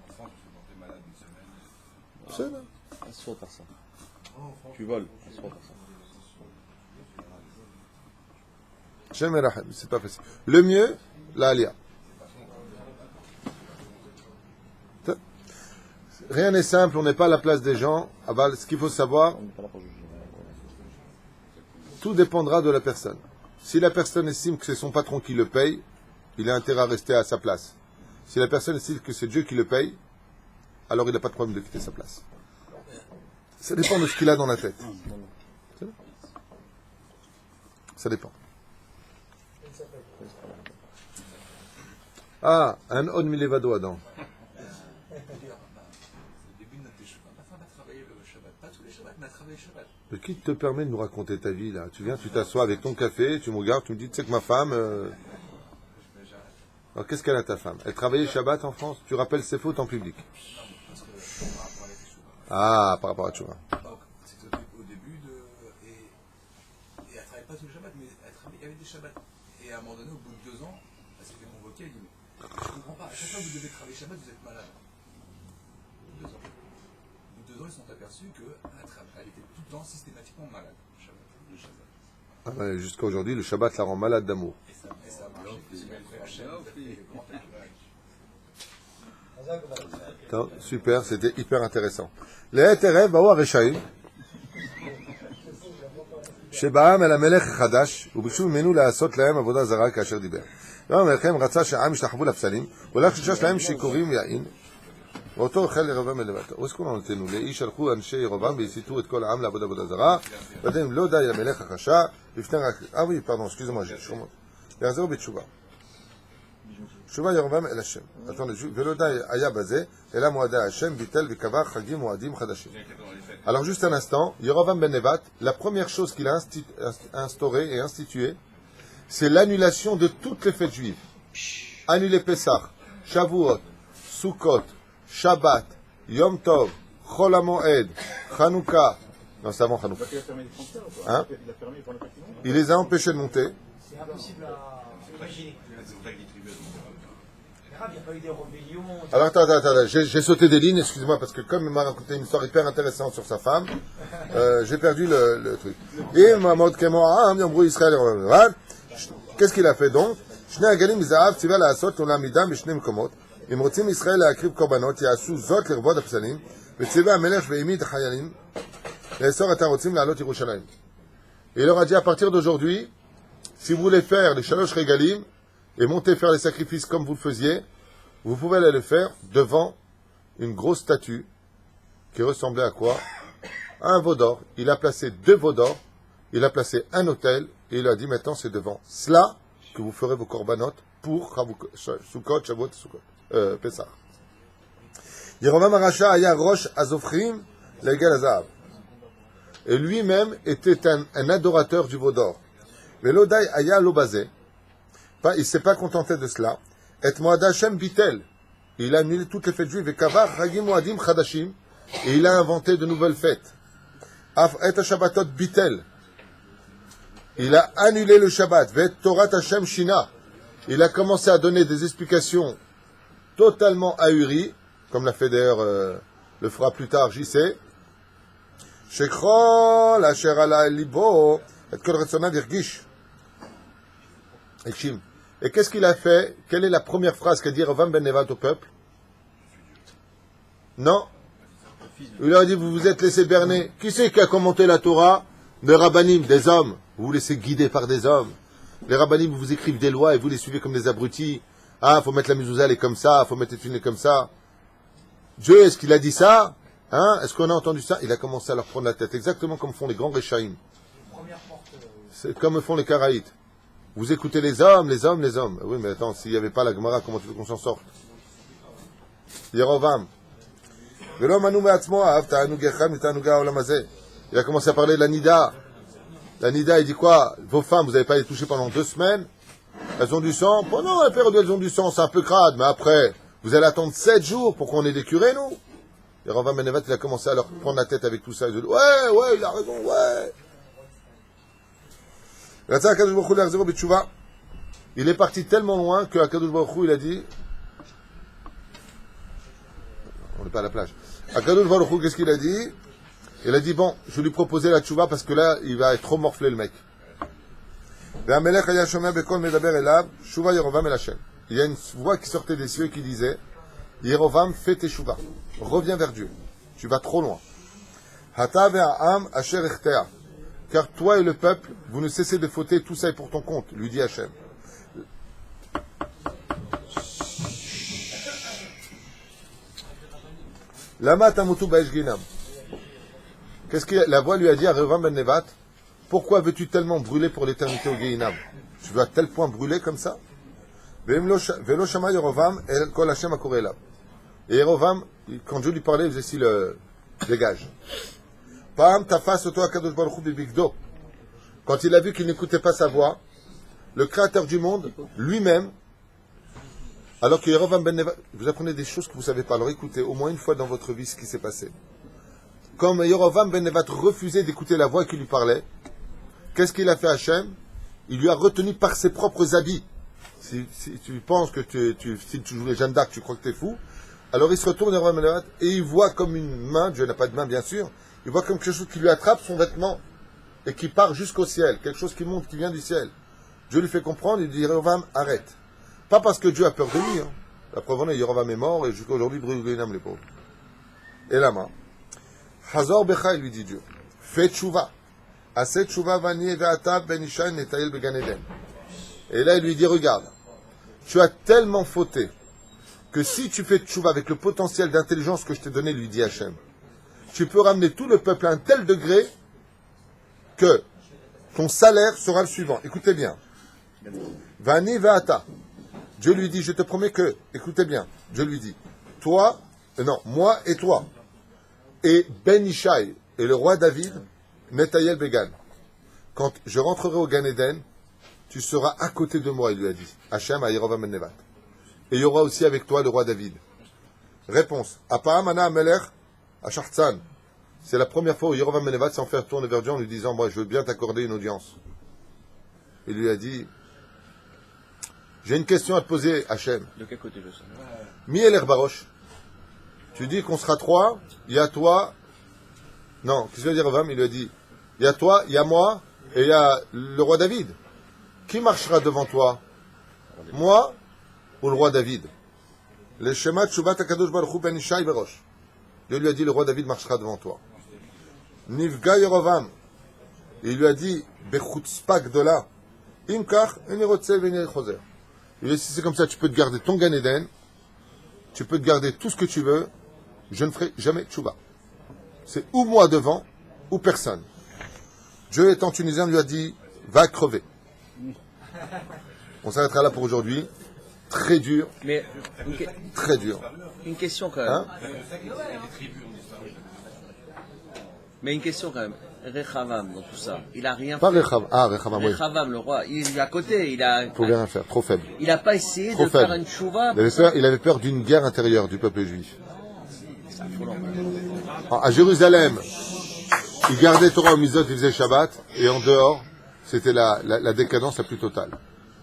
C'est là. Assois par ça. Tu voles, assois par ça. Jamais Rahem, c'est pas facile. Le mieux, la Alia. Rien n'est simple, on n'est pas à la place des gens. Ce qu'il faut savoir, On n'est pas là pour juger. tout dépendra de la personne. Si la personne estime que c'est son patron qui le paye, il a intérêt à rester à sa place. Si la personne estime que c'est Dieu qui le paye, alors il n'a pas de problème de quitter sa place. Ça dépend de ce qu'il a dans la tête. Ça dépend. Ah, un od milevado Adam. Mais qui te permet de nous raconter ta vie là? Tu viens, tu t'assois avec ton café, tu me regardes, tu me dis, tu sais que ma femme... Alors qu'est-ce qu'elle a ta femme? Elle travaillait Shabbat en France? Tu rappelles ses fautes en public? Ah, par rapport à Tchouva. C'était au début et elle ne travaillait pas tous les Shabbats, mais il y avait des Shabbats. Et à un moment donné, au bout de 2 ans, elle s'est fait convoquer, elle dit, mais je ne comprends pas, à chaque fois que vous devez travailler Shabbat, vous êtes malade. Au bout de 2 ans. Au bout de 2 ans, ils se sont aperçus qu'elle était tout le temps systématiquement malade. Le Shabbat. Ah ouais, jusqu'à aujourd'hui, le Shabbat la rend malade d'amour. Et ça a marché, parce qu'elle fait Hachem, elle fait grand Attends, super, c'était hyper intéressant. Les Terev, Baou Areshaim, שבאם אל המלך החדש, וביקשו ממנו לעשות להם עבודה זרה כאשר דיבר. ואמר המלכם רצה שהעם ישתחוו לפסלים, ולך חשש להם שיכורים יין, ואותו החל ירבעם מלבטו. Où est-ce qu'on en était nous? Les ישלחו אנשי ירבעם והסיתו את כל העם לעבוד עבודה זרה, ועדיין לא די למלך החשע, לפני רק... oui, pardon, excusez-moi, je remonte. ויחזרו בתשובה. תשובה ירבעם אל השם. ולא די היה בזה, אלא מועדי השם ביטל וקבע חגים מועדים חדשים. Alors juste un instant, Yerovam ben Nevat, la première chose qu'il a instaurée et instituée, c'est l'annulation de toutes les fêtes juives. Annuler Pessah, Shavuot, Sukkot, Shabbat, Yom Tov, Chol HaMoed, Hanouka. Non, c'est avant Hanouka. Hein? Il les a empêchés de monter. C'est impossible à imaginer. Il n'y a pas eu des rébellions. Alors attends, j'ai sauté des lignes, excusez-moi, parce que comme il m'a raconté une histoire hyper intéressante sur sa femme, j'ai perdu le truc. Et Mahmoud Kemoa, Israël, qu'est-ce qu'il a fait donc? שני עגלים מזהב ציווה לעשות ולהעמידם בשני מקומות. אם רוצים ישראל להקריב קורבנות, יעשו זאת לרבוד הפסלים, וציווה המלך והעמיד חיילים לאסור את הרוצים לעלות ירושלים. Et il leur a dit, à partir d'aujourd'hui, si vous voulez faire les shalosh regalim et monter faire les sacrifices comme vous le faisiez, vous pouvez aller le faire devant une grosse statue qui ressemblait à quoi? À un veau d'or. Il a placé 2 veaux d'or, il a placé un autel, et il a dit maintenant c'est devant cela que vous ferez vos korbanot pour Sukkot, Shavuot, Pessah. Yerovam Arasha aya rosh azofrim l'egel hazav. Et lui-même était un adorateur du veau d'or. Velodai aya lobazé. Il ne s'est pas contenté de cela. Et moad Hashem bitel. Il a annulé toutes les fêtes juives. Et kavar hagim moadim chadashim. Et il a inventé de nouvelles fêtes. Af et Shabbatot bitel. Il a annulé le Shabbat. Vet Torah Hashem shina. Il a commencé à donner des explications totalement ahuries comme l'a fait d'ailleurs, le fera plus tard JC. Shechol asher ala libo et kol retzonav yirgish. Et qu'est-ce qu'il a fait? Quelle est la première phrase qu'a dit Yerovam ben Nevat au peuple? Non. Il leur a dit, vous vous êtes laissé berner. Qui c'est qui a commenté la Torah? Des rabbanim, des hommes. Vous vous laissez guider par des hommes. Les rabbanim vous écrivent des lois et vous les suivez comme des abrutis. Ah, faut mettre la mezouza, elle est comme ça, faut mettre les filets comme ça. Dieu, est-ce qu'il a dit ça? Hein? Est-ce qu'on a entendu ça? Il a commencé à leur prendre la tête, exactement comme font les grands Réchaïm. C'est comme font les Karaïtes. Vous écoutez les hommes, les hommes, les hommes. Oui, mais attends, s'il n'y avait pas la Gemara, comment tu veux qu'on s'en sorte? Yerovam. Il a commencé à parler de la Nida. La Nida, il dit quoi? Vos femmes, vous n'avez pas les toucher pendant 2 semaines? Elles ont du sang? Pendant la période où elles ont du sang, c'est un peu crade, mais après, vous allez attendre 7 jours pour qu'on ait des curés, nous? Et Yerovam ben Nevat, il a commencé à leur prendre la tête avec tout ça. Il dit, ouais, il a raison, ouais. Il est parti tellement loin que Akadosh Baruch Hu, il a dit, on n'est pas à la plage. Akadosh Baruch Hu, qu'est-ce qu'il a dit? Il a dit, bon, je vais lui proposer la tchouva parce que là, il va être trop morflé, le mec. Il y a une voix qui sortait des cieux qui disait, Yerovam, fais tes tchouva. Reviens vers Dieu. Tu vas trop loin. Car toi et le peuple, vous ne cessez de fauter, tout ça est pour ton compte, lui dit Hachem. Lama tamutu baesh ginam. Qu'est-ce que la voix lui a dit à Yerovam ben Nevat? Pourquoi veux-tu tellement brûler pour l'éternité au Guéinam? Tu veux à tel point brûler comme ça? Velo shama Yerovam el kol Hashem akoreh elav. Et Yerovam, quand Dieu lui parlait, il faisait ici le dégage. Pam tafas oto akadosh baruch hu bibigdo. Quand il a vu qu'il n'écoutait pas sa voix, le créateur du monde, lui-même, alors que Yerovam ben Nevat, vous apprenez des choses que vous ne savez pas. Alors écoutez, au moins une fois dans votre vie ce qui s'est passé. Comme Yerovam ben Nevat refusait d'écouter la voix qui lui parlait, qu'est-ce qu'il a fait Hachem? Il lui a retenu par ses propres habits. Si tu penses que si tu joues les Jeanne d'Arc, tu crois que tu es fou, alors il se retourne Yerovam ben Nevat et il voit comme une main, Dieu n'a pas de main bien sûr, il voit comme quelque chose qui lui attrape son vêtement et qui part jusqu'au ciel, quelque chose qui monte, qui vient du ciel. Dieu lui fait comprendre, il dit Yerovam, arrête. Pas parce que Dieu a peur de lui. Hein. La preuve en est, Yerovam est mort et jusqu'à aujourd'hui, brûle les âmes les pauvres. Et la main. Hazor Becha, il lui dit Dieu, fais tchouva. Assez tchouva vani ve'ata ben Ishaï netayel began Eden. Et là, il lui dit, regarde, tu as tellement fauté que si tu fais tchouva avec le potentiel d'intelligence que je t'ai donné, lui dit Hachem, tu peux ramener tout le peuple à un tel degré que ton salaire sera le suivant. Écoutez bien. Vani ve'ata. Dieu lui dit, je te promets que, écoutez bien, Dieu lui dit, moi et toi, et Ben Ishaï, et le roi David, Netayel Began. Quand je rentrerai au Gan Eden, tu seras à côté de moi, il lui a dit. Hachem à Yerovam ben Nevat. Et il y aura aussi avec toi le roi David. Réponse. Apa'am ana amelech Ashartzan. C'est la première fois où Yerovam ben Nevat s'en fait retourner vers Dieu en lui disant, moi je veux bien t'accorder une audience. Il lui a dit, j'ai une question à te poser, Hachem. De quel côté je sais? Mi el Baroche. Tu dis qu'on sera 3, il y a toi. Non, qu'est-ce que veut dire Yerovam? Il lui a dit, il y a toi, il y a moi, et il y a le roi David. Qui marchera devant toi? Moi ou le roi David? Le Shema Tshuvat HaKadosh Baruch Hu ben Ishaï Berosh. Dieu lui a dit, le roi David marchera devant toi. Nivga Yerovam. Il lui a dit, Bechutzpa Gdola. Imkach, Enirotse Venir Choser. Il lui a dit, si c'est comme ça, tu peux te garder ton Gan Eden, tu peux te garder tout ce que tu veux, je ne ferai jamais Tshuva. C'est ou moi devant, ou personne. Dieu étant tunisien lui a dit, va crever. On s'arrêtera là pour aujourd'hui. Très dur. Mais très dur. Une question quand même. Hein? Mais une question quand même. Rechavam dans tout ça, il a rien Pas fait. Rechavam. Ah, Rechavam, oui. Rechavam, le roi, il est à côté, il a. Il ne faut rien faire, trop faible. Il n'a pas essayé Trop de faible. faire une chouva. Il avait peur d'une guerre intérieure du peuple juif. À Jérusalem, il gardait Torah au Mizot, il faisait Shabbat, et en dehors, c'était la décadence la plus totale.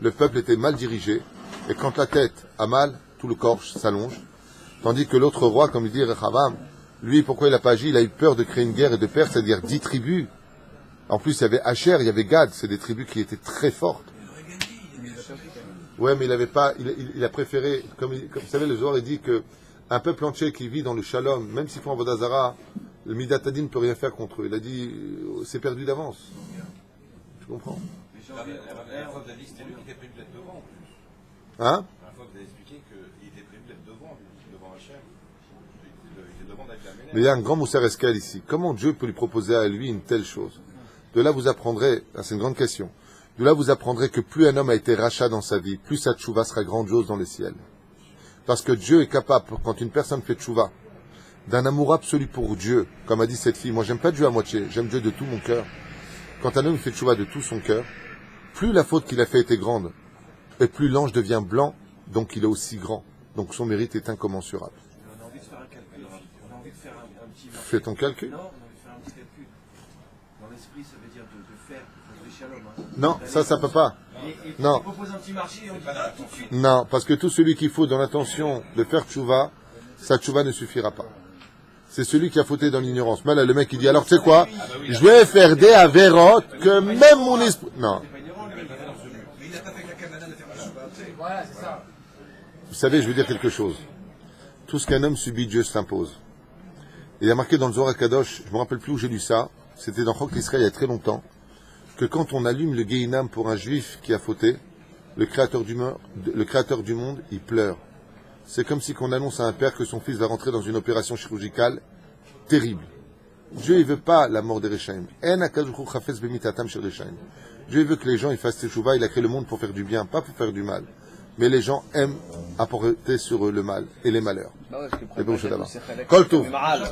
Le peuple était mal dirigé, et quand la tête a mal, tout le corps s'allonge. Tandis que l'autre roi, comme il dit Rechavam, lui, pourquoi il n'a pas agi? Il a eu peur de créer une guerre et de perdre, c'est-à-dire 10 tribus. En plus, il y avait Asher, il y avait Gad, c'est des tribus qui étaient très fortes. Ouais, mais il avait pas, il a préféré, comme vous savez, le Zohar, il dit que un peuple entier qui vit dans le shalom, même s'ils font un Vodazara, le Midatadin ne peut rien faire contre eux. Il a dit, c'est perdu d'avance. Tu comprends? La dernière fois, vous avez dit que c'était lui qui était prévu d'être devant en plus. Hein? La dernière fois, vous avez expliqué qu'il était prévu d'être devant Hachem. Il était devant David Améler. Mais il y a un grand Moussar Eskel ici. Comment Dieu peut lui proposer à lui une telle chose? De là, vous apprendrez, c'est une grande question, de là, vous apprendrez que plus un homme a été rachat dans sa vie, plus sa tchouva sera grandiose dans les ciels. Parce que Dieu est capable, quand une personne fait tchouva, d'un amour absolu pour Dieu, comme a dit cette fille, moi j'aime pas Dieu à moitié, j'aime Dieu de tout mon cœur. Quand un homme fait tchouva de tout son cœur, plus la faute qu'il a fait était grande, et plus l'ange devient blanc, donc il est aussi grand. Donc son mérite est incommensurable. On a envie de faire un calcul. On a envie de faire un petit marché. Fais ton calcul. Non, on a envie de faire un petit calcul. Dans l'esprit, ça veut dire de faire des shalom. Hein. Non, ça peut pas. Et Non. on propose un petit marché et on dit tout de suite. Non, parce que tout celui qui faut dans l'intention de faire tchouva, sa tchouva ne suffira pas. C'est celui qui a fauté dans l'ignorance. Mais là, le mec, il dit, alors tu sais quoi, je vais faire des avérotes que même mon esprit... Non. Mais il n'a pas fait que la Kamana de faire la chouva. Voilà, c'est ça. Vous savez, je veux dire quelque chose. Tout ce qu'un homme subit, Dieu s'impose. Il y a marqué dans le Zohar Kadosh, je me rappelle plus où j'ai lu ça, c'était dans Chok Israël il y a très longtemps, que quand on allume le Gehinam pour un juif qui a fauté, le créateur du monde, il pleure. C'est comme si qu'on annonce à un père que son fils va rentrer dans une opération chirurgicale terrible. Dieu, il veut pas la mort des Rechaim. Dieu veut que les gens ils fassent teshuva, il a créé le monde pour faire du bien, pas pour faire du mal. Mais les gens aiment apporter sur eux le mal et les malheurs. bah ouais, parce que C'est bon, je suis Pragmatisme, là-bas. c'est Khalek, Kol Tov. c'est Mahal.